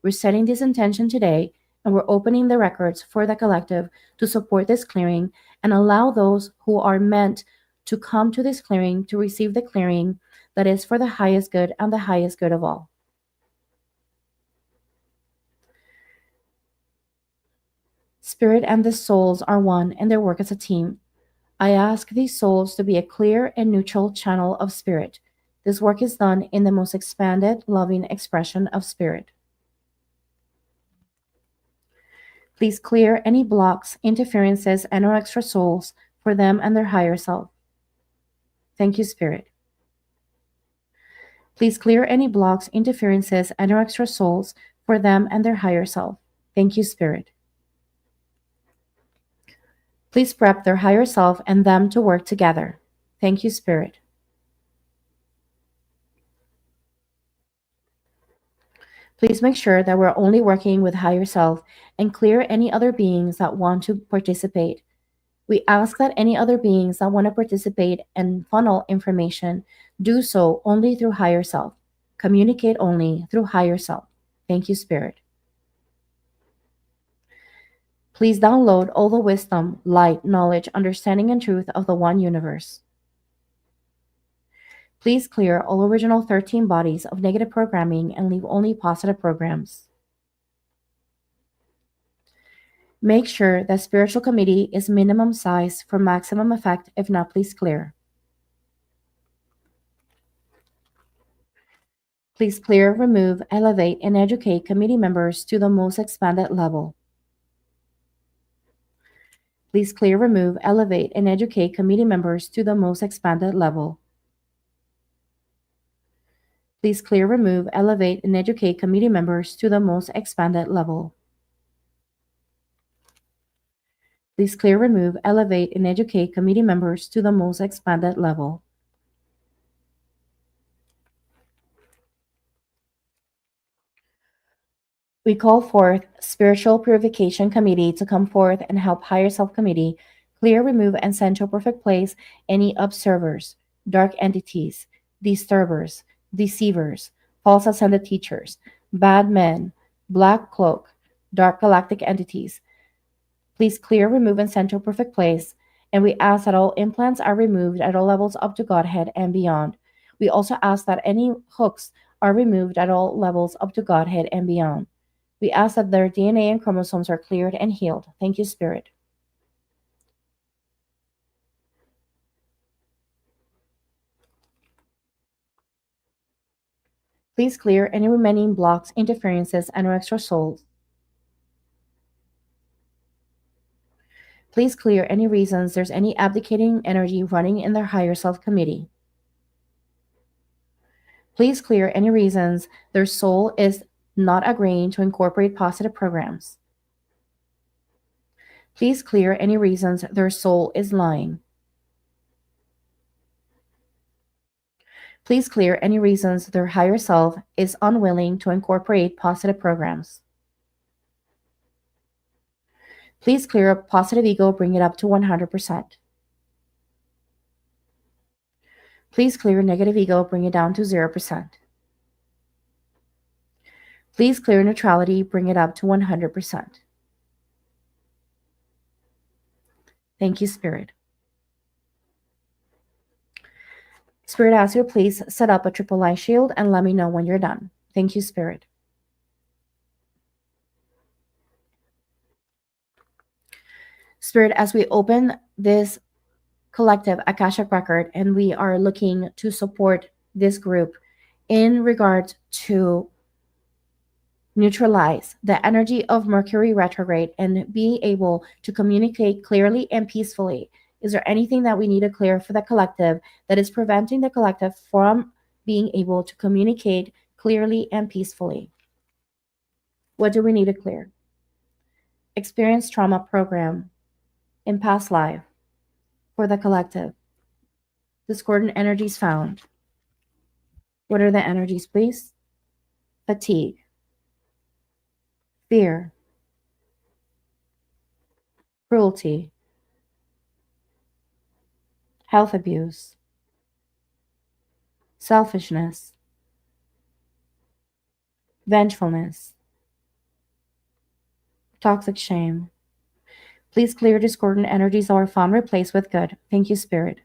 We're setting this intention today, and we're opening the records for the collective to support this clearing and allow those who are meant to come to this clearing to receive the clearing that is for the highest good and the highest good of all. Spirit and the souls are one and they work as a team. I ask these souls to be a clear and neutral channel of spirit. This work is done in the most expanded, loving expression of spirit. Please clear any blocks, interferences, and or extra souls for them and their higher self. Thank you, Spirit. Please clear any blocks, interferences, and or extra souls for them and their higher self. Thank you, Spirit. Please prep their higher self and them to work together. Thank you, Spirit. Please make sure that we're only working with higher self and clear any other beings that want to participate. We ask that any other beings that want to participate and funnel information do so only through higher self. Communicate only through higher self. Thank you, Spirit. Please download all the wisdom, light, knowledge, understanding, and truth of the One Universe. Please clear all original 13 bodies of negative programming and leave only positive programs. Make sure that spiritual committee is minimum size for maximum effect. If not, please clear. Please clear, remove, elevate, and educate committee members to the most expanded level. Please clear, remove, elevate, and educate committee members to the most expanded level. Please clear, remove, elevate, and educate committee members to the most expanded level. Please clear, remove, elevate, and educate committee members to the most expanded level. We call forth Spiritual Purification Committee to come forth and help Higher Self Committee clear, remove, and send to a perfect place any observers, dark entities, disturbers, deceivers, false ascended teachers, bad men, black cloak, dark galactic entities. Please clear, remove, and send to a perfect place. And we ask that all implants are removed at all levels up to Godhead and beyond. We also ask that any hooks are removed at all levels up to Godhead and beyond. We ask that their DNA and chromosomes are cleared and healed. Thank you, Spirit. Please clear any remaining blocks, interferences, and extra souls. Please clear any reasons there's any abdicating energy running in their higher self committee. Please clear any reasons their soul is not agreeing to incorporate positive programs. Please clear any reasons their soul is lying. Please clear any reasons their higher self is unwilling to incorporate positive programs. Please clear up positive ego, bring it up to 100%. Please clear negative ego, bring it down to 0%. Please clear neutrality, bring it up to 100%. Thank you, Spirit. Spirit asks you to please set up a triple light shield and let me know when you're done. Thank you, Spirit. Spirit, as we open this collective Akashic record and we are looking to support this group in regard to neutralize the energy of Mercury retrograde and be able to communicate clearly and peacefully. Is there anything that we need to clear for the collective that is preventing the collective from being able to communicate clearly and peacefully? What do we need to clear? Experience trauma program in past life for the collective. Discordant energies found. What are the energies, please? Fatigue, fear, cruelty, health abuse, selfishness, vengefulness, toxic shame. Please clear discordant energies that are found, replaced with good. Thank you, Spirit.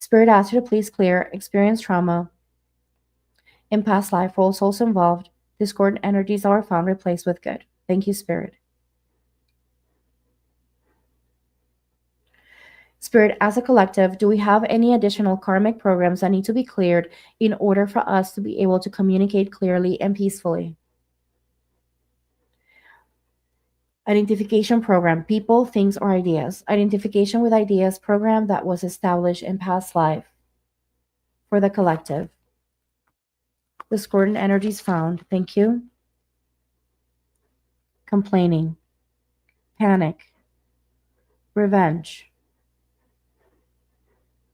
Spirit asks you to please clear experience trauma in past life for all souls involved. Discordant energies are found, replaced with good. Thank you, Spirit. Spirit, as a collective, do we have any additional karmic programs that need to be cleared in order for us to be able to communicate clearly and peacefully? Identification program, people, things, or ideas. Identification with ideas program that was established in past life for the collective. Discordant energies found. Thank you. Complaining, panic, revenge,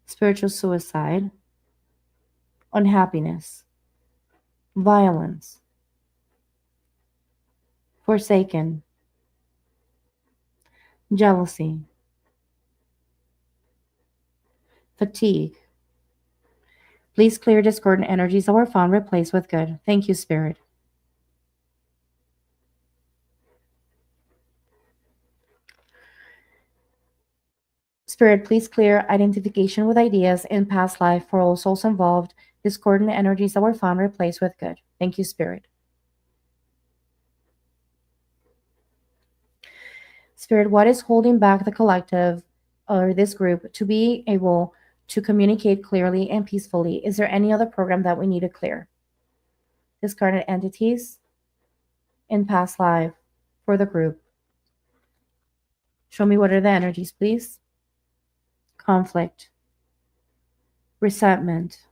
spiritual suicide, unhappiness, violence, forsaken, jealousy, fatigue. Please clear discordant energies that were found, replaced with good. Thank you, Spirit. Spirit, please clear identification with ideas in past life for all souls involved. Discordant energies that were found, replaced with good. Thank you, Spirit. Spirit, what is holding back the collective or this group to be able to communicate clearly and peacefully? Is there any other program that we need to clear? Discarded entities in past life for the group. Show me what are the energies, please. Conflict, resentment,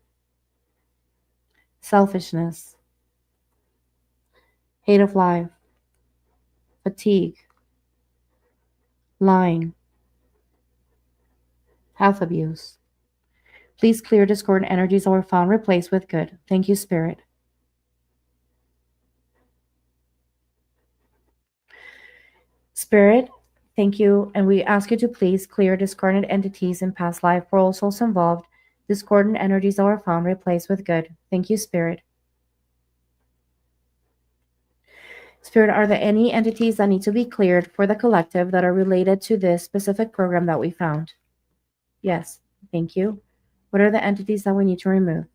selfishness, hate of life, fatigue, lying, health abuse. Please clear discordant energies that were found, replaced with good. Thank you, Spirit. Spirit, thank you, and we ask you to please clear discordant entities in past life for all souls involved. Discordant energies that were found, replaced with good. Thank you, Spirit. Spirit, are there any entities that need to be cleared for the collective that are related to this specific program that we found? Yes, thank you. What are the entities that we need to remove?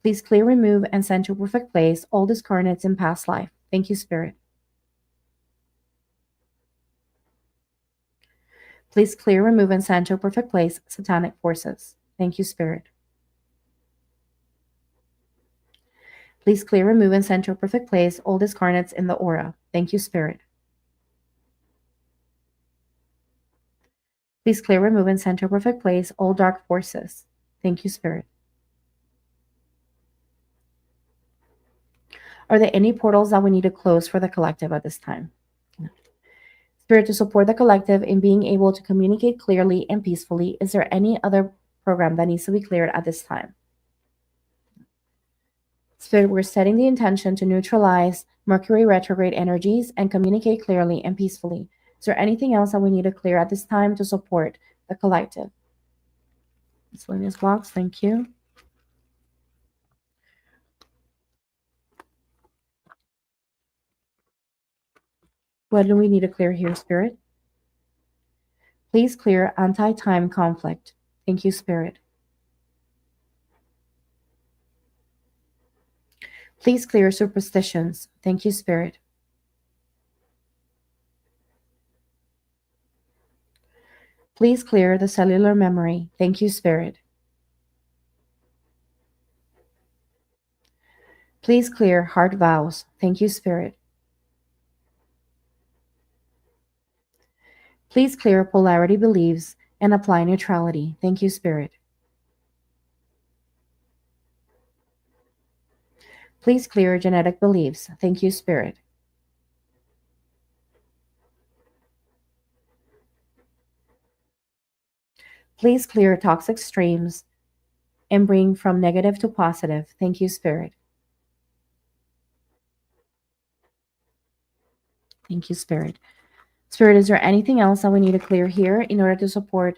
Please clear, remove, and send to a perfect place all discarnates in past life. Thank you, Spirit. Please clear, remove, and send to a perfect place satanic forces. Thank you, Spirit. Please clear, remove, and send to a perfect place all discarnates in the aura. Thank you, Spirit. Please clear, remove, and send to a perfect place all dark forces. Thank you, Spirit. Are there any portals that we need to close for the collective at this time? Spirit, to support the collective in being able to communicate clearly and peacefully, is there any other program that needs to be cleared at this time? Spirit, we're setting the intention to neutralize Mercury retrograde energies and communicate clearly and peacefully. Is there anything else that we need to clear at this time to support the collective? Miscellaneous blocks, thank you. What do we need to clear here, Spirit? Please clear anti-time conflict. Thank you, Spirit. Please clear superstitions. Thank you, Spirit. Please clear the cellular memory. Thank you, Spirit. Please clear heart vows. Thank you, Spirit. Please clear polarity beliefs and apply neutrality. Thank you, Spirit. Please clear genetic beliefs. Thank you, Spirit. Please clear toxic streams and bring from negative to positive. Thank you, Spirit. Thank you, Spirit. Spirit, is there anything else that we need to clear here in order to support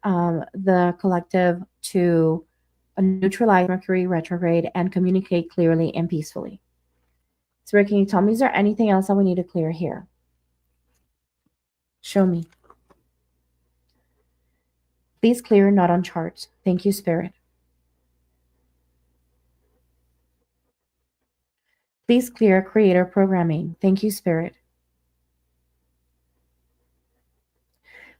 the collective to neutralize Mercury retrograde and communicate clearly and peacefully? Spirit, can you tell me, is there anything else that we need to clear here? Show me. Please clear not on charts. Thank you, Spirit. Please clear creator programming. Thank you, Spirit.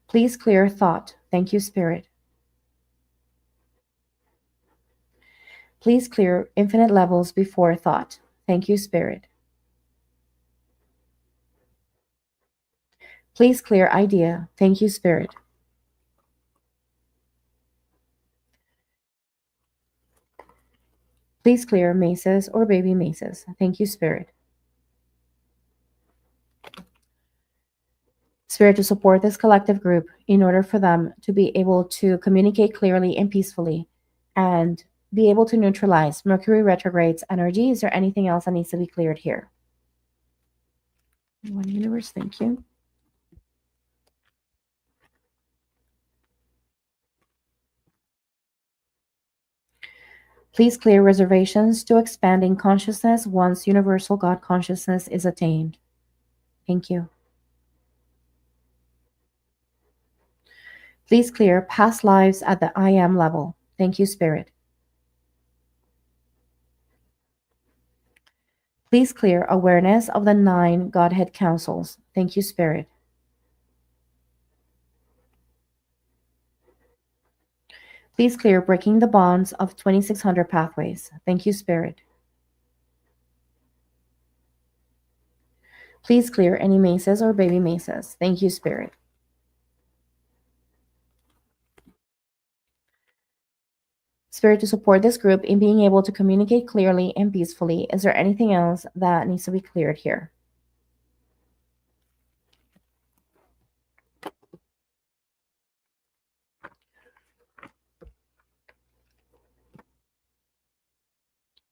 Please clear thought. Thank you, Spirit. Please clear infinite levels before thought. Thank you, Spirit. Please clear idea. Thank you, Spirit. Please clear mesas or baby mesas. Thank you, Spirit. Spirit, to support this collective group in order for them to be able to communicate clearly and peacefully and be able to neutralize Mercury retrograde's energy. Is there anything else that needs to be cleared here? One universe, thank you. Please clear reservations to expanding consciousness once universal God consciousness is attained. Thank you. Please clear past lives at the I am level. Thank you, Spirit. Please clear awareness of the 9 Godhead councils. Thank you, Spirit. Please clear breaking the bonds of 2600 pathways. Thank you, Spirit. Please clear any mesas or baby mesas. Thank you, Spirit. Spirit, to support this group in being able to communicate clearly and peacefully, is there anything else that needs to be cleared here?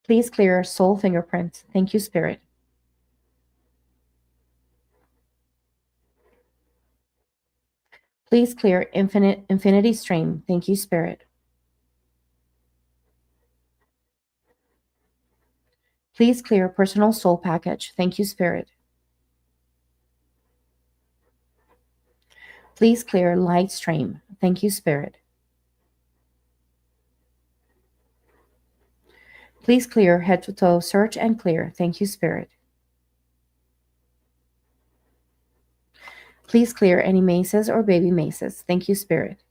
Please clear soul fingerprints. Thank you, Spirit. Please clear infinity stream. Thank you, Spirit. Please clear personal soul package. Thank you, Spirit. Please clear light stream. Thank you, Spirit. Please clear head to toe search and clear. Thank you, Spirit. Please clear any mesas or baby mesas. Thank you, Spirit.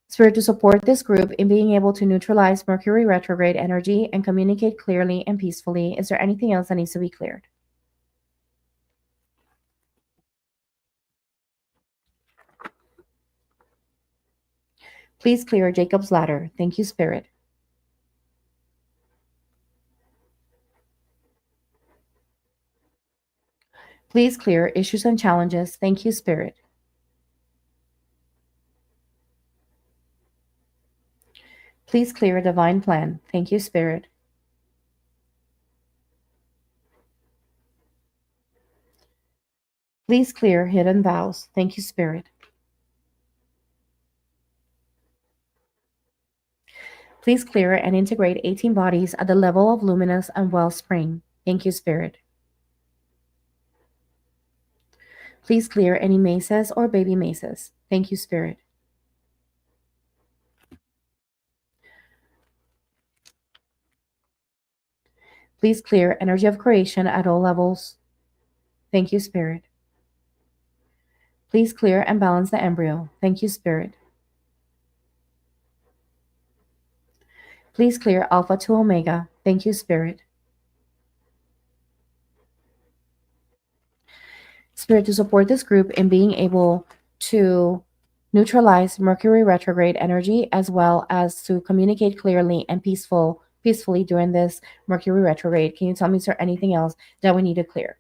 Spirit, to support this group in being able to neutralize Mercury retrograde energy and communicate clearly and peacefully, is there anything else that needs to be cleared? Please clear Jacob's ladder. Thank you, Spirit. Please clear issues and challenges. Thank you, Spirit. Please clear divine plan. Thank you, Spirit. Please clear hidden vows. Thank you, Spirit. Please clear and integrate 18 bodies at the level of luminous and wellspring. Thank you, Spirit. Please clear any mesas or baby mesas. Thank you, Spirit. Please clear energy of creation at all levels. Thank you, Spirit. Please clear and balance the embryo. Thank you, Spirit. Please clear Alpha to Omega. Thank you, Spirit. Spirit, to support this group in being able to neutralize Mercury retrograde energy as well as to communicate clearly and peacefully during this Mercury retrograde. Can you tell me, is there anything else that we need to clear?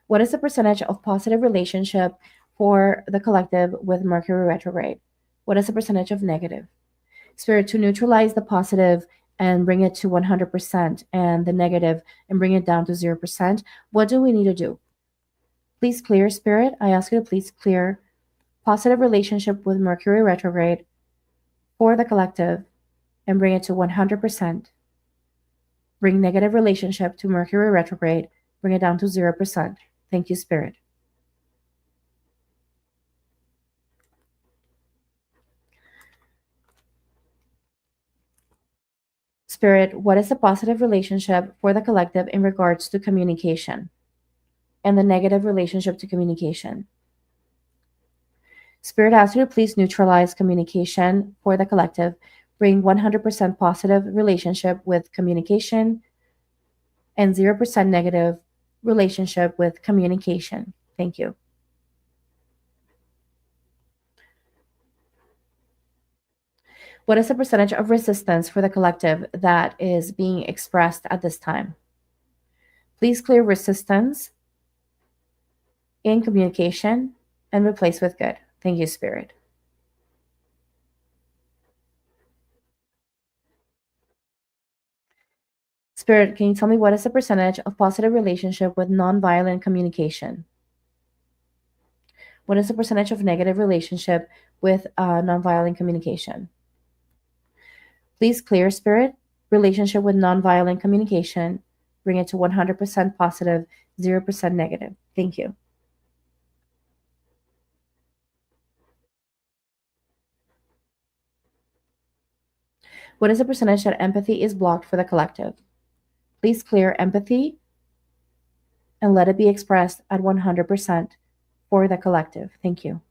What is the percentage of positive relationship for the collective with Mercury retrograde? What is the percentage of negative? Spirit, to neutralize the positive and bring it to 100% and the negative and bring it down to 0%, what do we need to do? Please clear, Spirit. I ask you to please clear positive relationship with Mercury retrograde for the collective and bring it to 100%. Bring negative relationship to Mercury retrograde, bring it down to 0%. Thank you, Spirit. Spirit, what is the positive relationship for the collective in regards to communication and the negative relationship to communication? Spirit asks you to please neutralize communication for the collective. Bring 100% positive relationship with communication and 0% negative relationship with communication. Thank you. What is the percentage of resistance for the collective that is being expressed at this time? Please clear resistance in communication and replace with good. Thank you, Spirit. Spirit, can you tell me what is the percentage of positive relationship with nonviolent communication? What is the percentage of negative relationship with nonviolent communication? Please clear, Spirit, relationship with nonviolent communication. Bring it to 100% positive, 0% negative. Thank you. What is the percentage that empathy is blocked for the collective? Please clear empathy and let it be expressed at 100% for the collective. Thank you.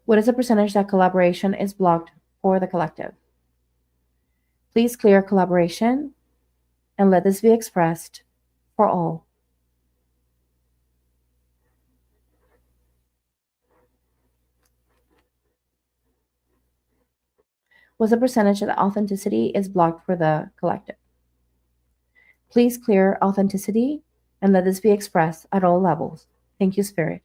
What is the percentage that collaboration is blocked for the collective? Please clear collaboration and let this be expressed for all. What's the percentage that authenticity is blocked for the collective? Please clear authenticity and let this be expressed at all levels. Thank you, Spirit.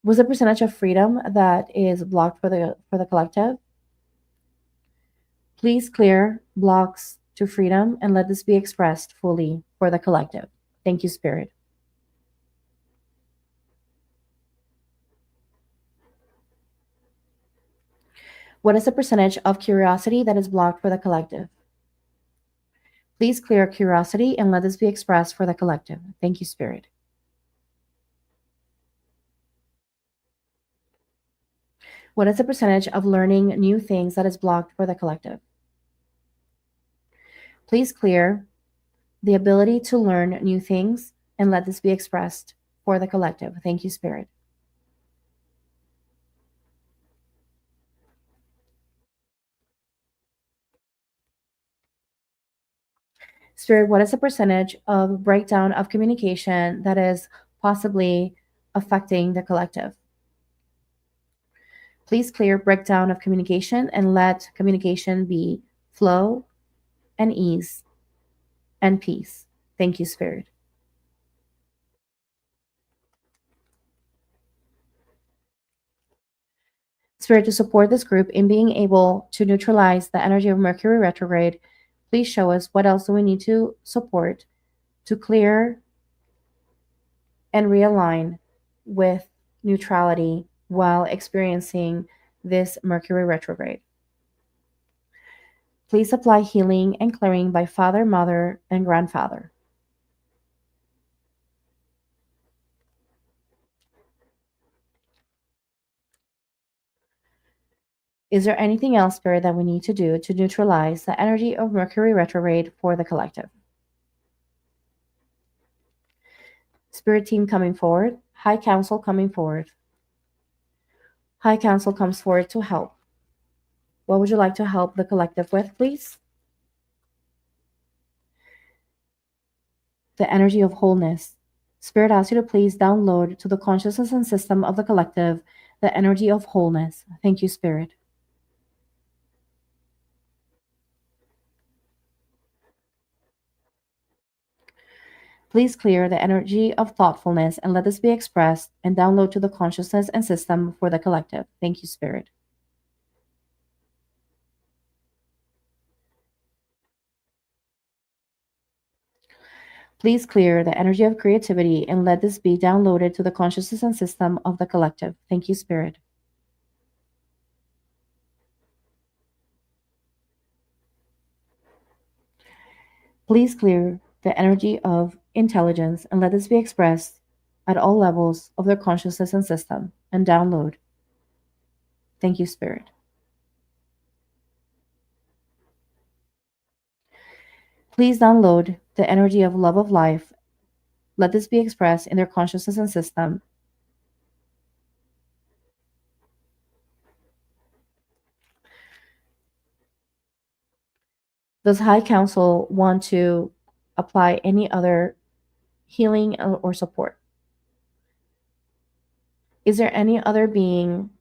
What's the percentage of freedom that is blocked for the collective? Please clear blocks to freedom and let this be expressed fully for the collective. Thank you, Spirit. What is the percentage of curiosity that is blocked for the collective? Please clear curiosity and let this be expressed for the collective. Thank you, Spirit. What is the percentage of learning new things that is blocked for the collective? Please clear the ability to learn new things and let this be expressed for the collective. Thank you, Spirit. Spirit, what is the percentage of breakdown of communication that is possibly affecting the collective? Please clear breakdown of communication and let communication be flow and ease and peace. Thank you, Spirit. Spirit, to support this group in being able to neutralize the energy of Mercury retrograde, please show us what else do we need to support to clear and realign with neutrality while experiencing this Mercury retrograde. Please apply healing and clearing by father, mother, and grandfather. Is there anything else, Spirit, that we need to do to neutralize the energy of Mercury retrograde for the collective? Spirit team coming forward. High Council coming forward. High Council comes forward to help. What would you like to help the collective with, please? The energy of wholeness. Spirit asks you to please download to the consciousness and system of the collective the energy of wholeness. Thank you, Spirit. Please clear the energy of thoughtfulness and let this be expressed and download to the consciousness and system for the collective. Thank you, Spirit. Please clear the energy of creativity and let this be downloaded to the consciousness and system of the collective. Thank you, Spirit. Please clear the energy of intelligence, and let this be expressed at all levels of their consciousness and system, and download. Thank you, Spirit. Please download the energy of love of life. Let this be expressed in their consciousness and system. Does High Council want to apply any other healing or support? Is there any other being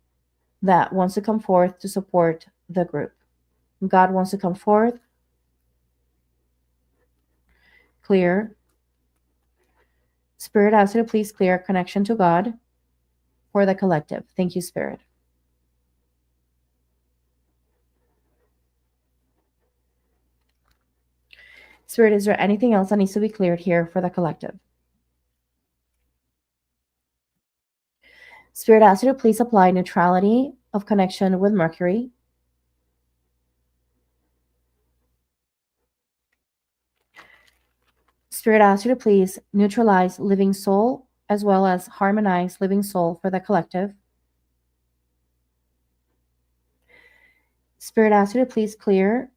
that wants to come forth to support the group? God wants to come forth, clear. Spirit asks you to please clear connection to God for the collective. Thank you, Spirit. Spirit, is there anything else that needs to be cleared here for the collective? Spirit asks you to please apply neutrality of connection with Mercury. Spirit asks you to please neutralize living soul as well as harmonize living soul for the collective. Spirit asks you to please clear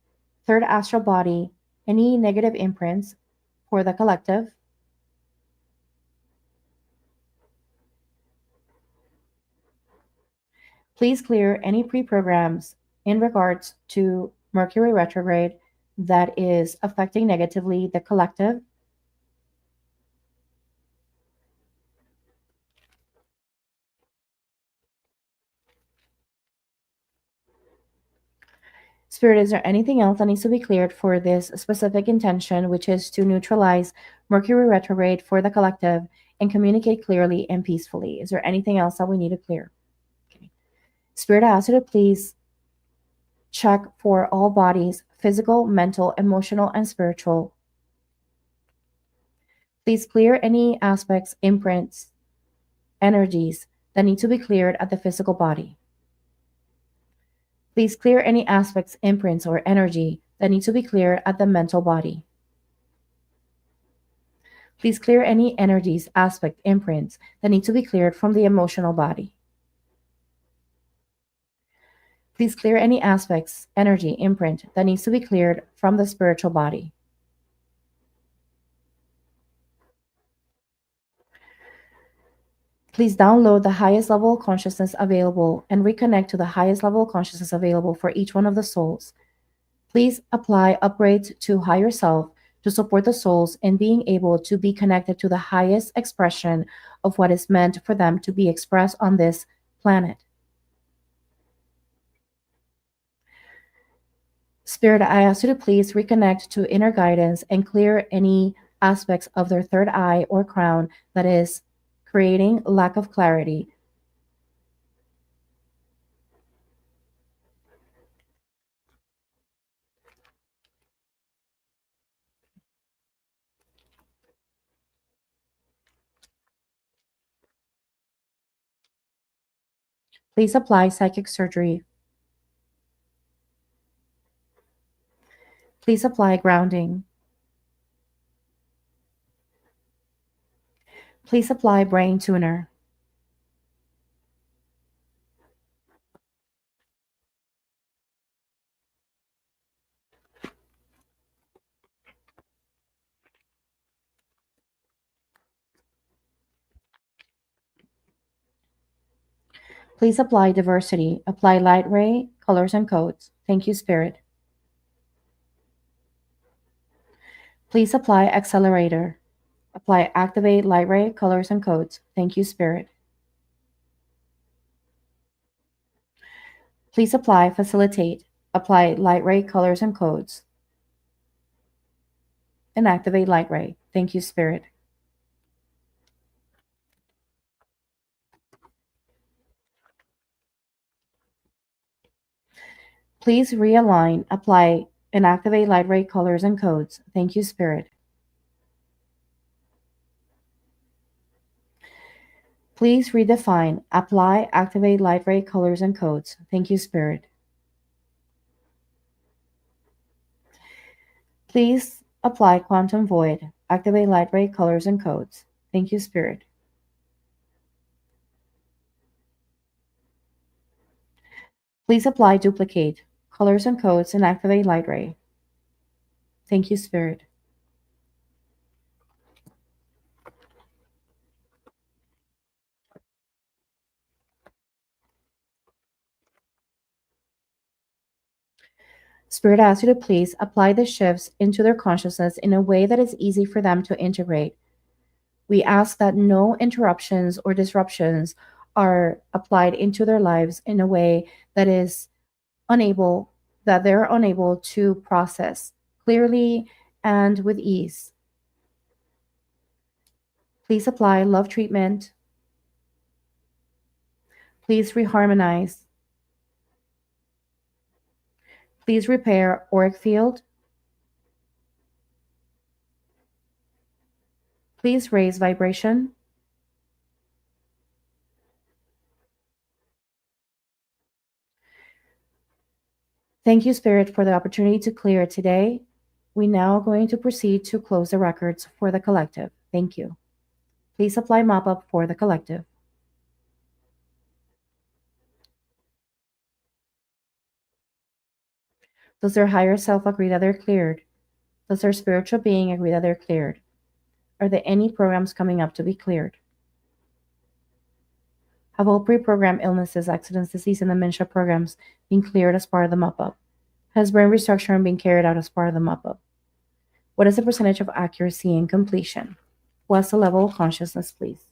third astral body, any negative imprints for the collective. Please clear any pre-programs in regards to Mercury retrograde that is affecting negatively the collective. Spirit, is there anything else that needs to be cleared for this specific intention, which is to neutralize Mercury retrograde for the collective and communicate clearly and peacefully? Is there anything else that we need to clear? Okay. Spirit, I ask you to please check for all bodies, physical, mental, emotional, and spiritual. Please clear any aspects, imprints, energies that need to be cleared at the physical body. Please clear any aspects, imprints, or energy that need to be cleared at the mental body. Please clear any energies, aspect, imprints that need to be cleared from the emotional body. Please clear any aspects, energy, imprint that needs to be cleared from the spiritual body. Please download the highest level of consciousness available and reconnect to the highest level of consciousness available for each one of the souls. Please apply upgrades to higher self to support the souls in being able to be connected to the highest expression of what is meant for them to be expressed on this planet. Spirit, I ask you to please reconnect to inner guidance and clear any aspects of their third eye or crown that is creating lack of clarity. Please apply psychic surgery. Please apply grounding. Please apply brain tuner. Please apply diversity. Apply light ray, colors, and codes. Thank you, Spirit. Please apply accelerator. Apply activate light ray, colors, and codes. Thank you, Spirit. Please apply facilitate. Apply light ray, colors, and codes. And activate light ray. Thank you, Spirit. Please realign, apply, and activate light ray, colors, and codes. Thank you, Spirit. Please redefine, apply, activate light ray, colors, and codes. Thank you, Spirit. Please apply quantum void. Activate light ray colors and codes. Thank you, Spirit. Please apply duplicate colors and codes and activate light ray. Thank you, Spirit. Spirit asks you to please apply the shifts into their consciousness in a way that is easy for them to integrate. We ask that no interruptions or disruptions are applied into their lives in a way that is unable, that they're unable to process clearly and with ease. Please apply love treatment. Please reharmonize. Please repair auric field. Please raise vibration. Thank you, Spirit, for the opportunity to clear today. We now going to proceed to close the records for the collective. Thank you. Please apply mop up for the collective. Does their higher self agree that they're cleared? Does their spiritual being agree that they're cleared? Are there any programs coming up to be cleared? Have all pre-programmed illnesses, accidents, disease, and dementia programs been cleared as part of the mop up? Has brain restructuring been carried out as part of the mop up? What is the percentage of accuracy and completion? What's the level of consciousness, please?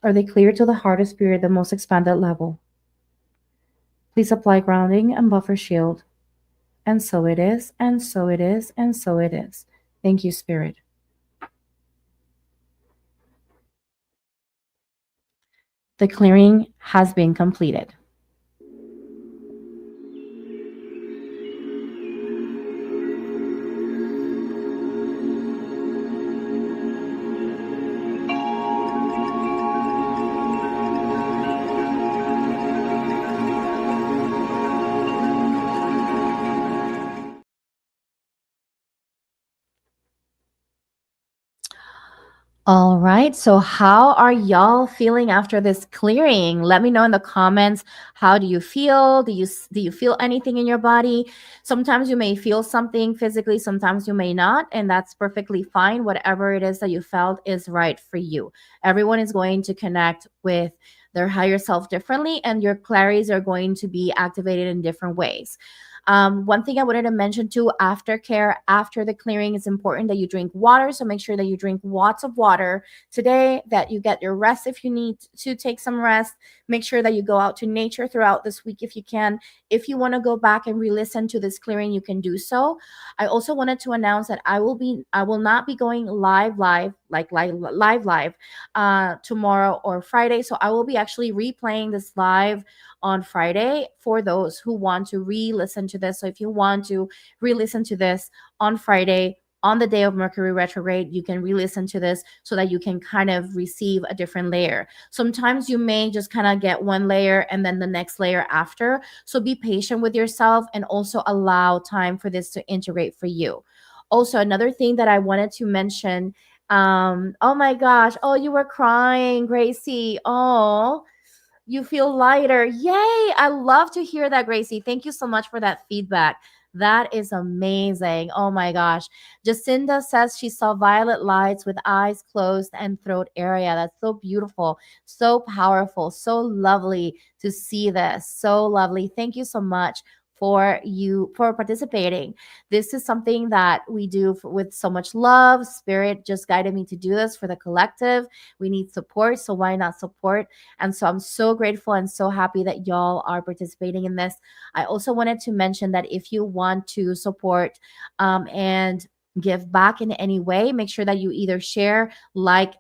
Are they clear to the heart of spirit, the most expanded level? Please apply grounding and buffer shield. And so it is, and so it is, and so it is. Thank you, Spirit. The clearing has been completed. All right. So, how are y'all feeling after this clearing? Let me know in the comments. How do you feel? Do you feel anything in your body? Sometimes you may feel something physically, sometimes you may not, and that's perfectly fine. Whatever it is that you felt is right for you. Everyone is going to connect with their higher self differently, and your claries are going to be activated in different ways. One thing I wanted to mention too, aftercare after the clearing, is important that you drink water. So make sure that you drink lots of water today, that you get your rest if you need to take some rest. Make sure that you go out to nature throughout this week if you can. If you want to go back and re-listen to this clearing, you can do so. I also wanted to announce that I will not be going live tomorrow or Friday. So I will be actually replaying this live on Friday for those who want to re-listen to this. So if you want to re-listen to this on Friday, on the day of Mercury retrograde, you can re-listen to this so that you can kind of receive a different layer. Sometimes you may just kind of get one layer and then the next layer after. So be patient with yourself and also allow time for this to integrate for you. Also, another thing that I wanted to mention, oh my gosh, oh, you were crying, Gracie. Oh, you feel lighter. Yay. I love to hear that, Gracie. Thank you so much for that feedback. That is amazing. Oh my gosh. Jacinda says she saw violet lights with eyes closed and throat area. That's so beautiful, so powerful, so lovely to see this. So lovely. Thank you so much for participating. This is something that we do with so much love. Spirit just guided me to do this for the collective. We need support, so why not support? And so I'm so grateful and so happy that y'all are participating in this. I also wanted to mention that if you want to support and give back in any way, make sure that you either share, like,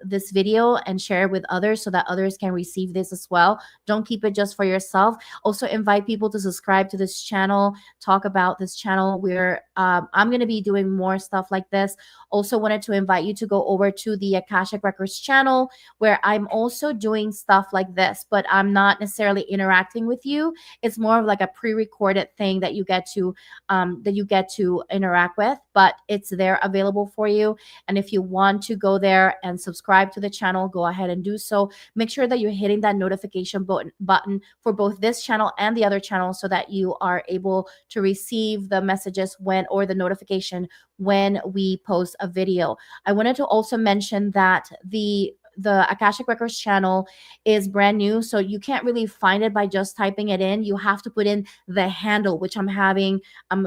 this video and share it with others so that others can receive this as well. Don't keep it just for yourself. Also invite people to subscribe to this channel, talk about this channel where I'm going to be doing more stuff like this. Also wanted to invite you to go over to the Akashic Records channel where I'm also doing stuff like this, but I'm not necessarily interacting with you. It's more of like a pre-recorded thing that you get to interact with, but it's there available for you. And if you want to go there and subscribe to the channel, go ahead and do so. Make sure that you're hitting that notification button for both this channel and the other channel so that you are able to receive the messages or the notification when we post a video. I wanted to also mention that the Akashic Records channel is brand new, so you can't really find it by just typing it in. You have to put in the handle, which I'm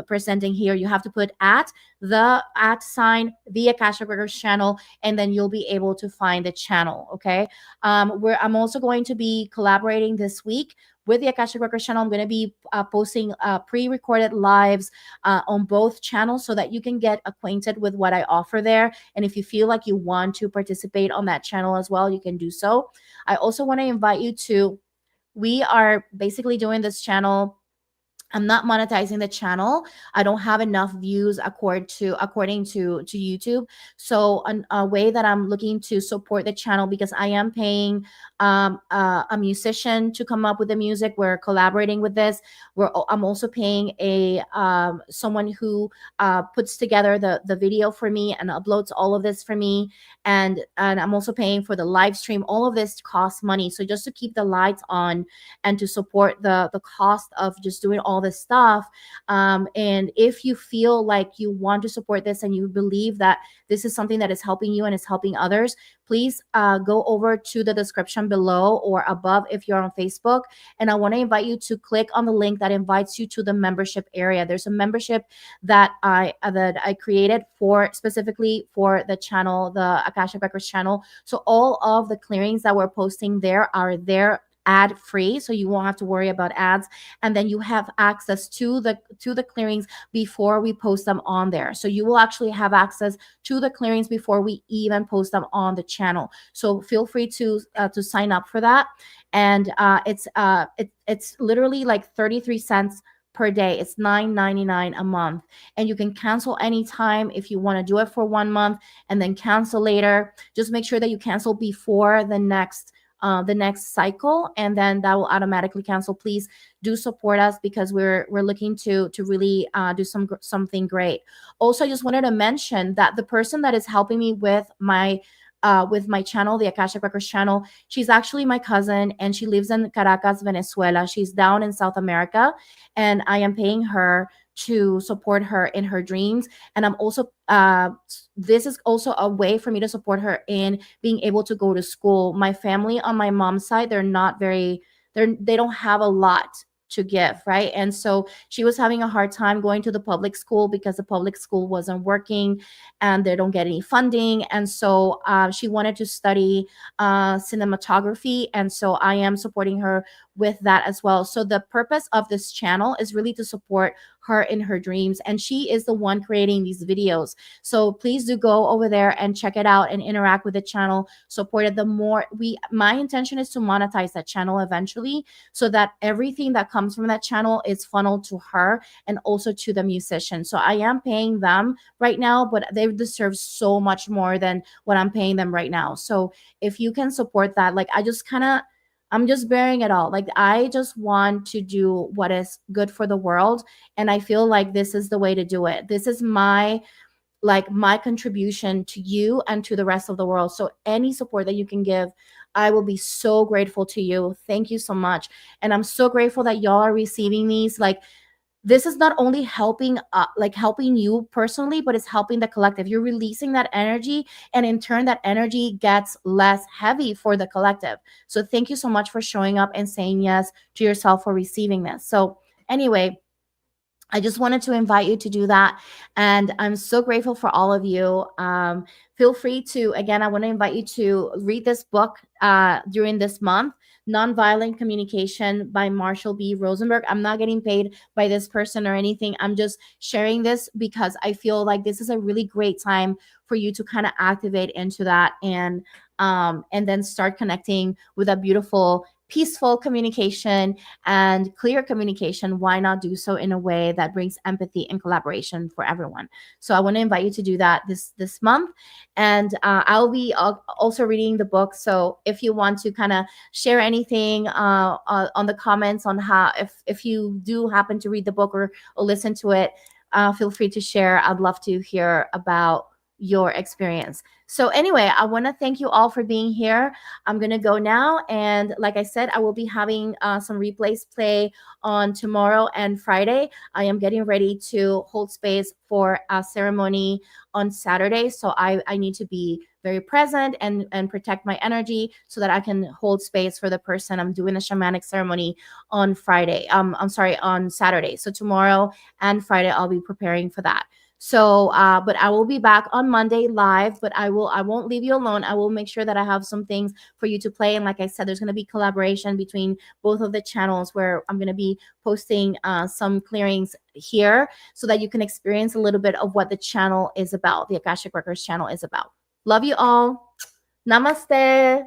presenting here. You have to put @ sign the Akashic Records channel, and then you'll be able to find the channel. Okay. I'm also going to be collaborating this week with the Akashic Records channel. I'm going to be posting pre-recorded lives on both channels so that you can get acquainted with what I offer there. And if you feel like you want to participate on that channel as well, you can do so. I also want to invite you to, we are basically doing this channel. I'm not monetizing the channel. I don't have enough views according to YouTube. So a way that I'm looking to support the channel, because I am paying a musician to come up with the music. We're collaborating with this. I'm also paying someone who puts together the video for me and uploads all of this for me. And I'm also paying for the live stream. All of this costs money. So just to keep the lights on and to support the cost of just doing all this stuff. And if you feel like you want to support this and you believe that this is something that is helping you and is helping others, please go over to the description below or above if you're on Facebook. And I want to invite you to click on the link that invites you to the membership area. There's a membership that I created specifically for the channel, the Akashic Records channel. So all of the clearings that we're posting there are there ad free, so you won't have to worry about ads, and then you have access to the clearings before we post them on there. So you will actually have access to the clearings before we even post them on the channel. So feel free to sign up for that. And it's literally like 33 cents per day. It's $9.99 a month, and you can cancel anytime if you want to do it for 1 month and then cancel later. Just make sure that you cancel before the next cycle, and then that will automatically cancel. Please do support us because we're looking to really do something great. Also, I just wanted to mention that the person that is helping me with my channel, the Akashic Records channel, she's actually my cousin, and she lives in Caracas, Venezuela. She's down in South America, and I am paying her to support her in her dreams. And I'm also this is also a way for me to support her in being able to go to school. My family on my mom's side, they don't have a lot to give, right? And so she was having a hard time going to the public school because the public school wasn't working and they don't get any funding. And so she wanted to study cinematography, and so I am supporting her with that as well. So the purpose of this channel is really to support her in her dreams, and she is the one creating these videos. So please do go over there and check it out and interact with the channel, support it. My intention is to monetize that channel eventually, so that everything that comes from that channel is funneled to her and also to the musician. So I am paying them right now, but they deserve so much more than what I'm paying them right now. So if you can support that, like I'm just bearing it all. Like I just want to do what is good for the world. And I feel like this is the way to do it. This is my contribution to you and to the rest of the world. So any support that you can give, I will be so grateful to you. Thank you so much. And I'm so grateful that y'all are receiving these. Like, this is not only helping you personally, but it's helping the collective. You're releasing that energy, and in turn that energy gets less heavy for the collective. So thank you so much for showing up and saying yes to yourself for receiving this. So anyway, I just wanted to invite you to do that. And I'm so grateful for all of you. Feel free to, again, I want to invite you to read this book during this month. Nonviolent Communication by Marshall B. Rosenberg. I'm not getting paid by this person or anything. I'm just sharing this because I feel like this is a really great time for you to kind of activate into that, and then start connecting with a beautiful, peaceful communication and clear communication. Why not do so in a way that brings empathy and collaboration for everyone? So I want to invite you to do that this month, and I'll be also reading the book. So if you want to kind of share anything on the comments on how, if you do happen to read the book or listen to it, feel free to share. I'd love to hear about your experience. So anyway, I want to thank you all for being here. I'm going to go now. And like I said, I will be having some replays play on tomorrow and Friday. I am getting ready to hold space for a ceremony on Saturday. So I need to be very present and protect my energy so that I can hold space for the person. I'm doing a shamanic ceremony on Friday. I'm sorry, on Saturday. So tomorrow and Friday, I'll be preparing for that. So, but I will be back on Monday live, but I won't leave you alone. I will make sure that I have some things for you to play. And like I said, there's going to be collaboration between both of the channels where I'm going to be posting some clearings here so that you can experience a little bit of what the channel is about, the Akashic Records channel is about. Love you all. Namaste.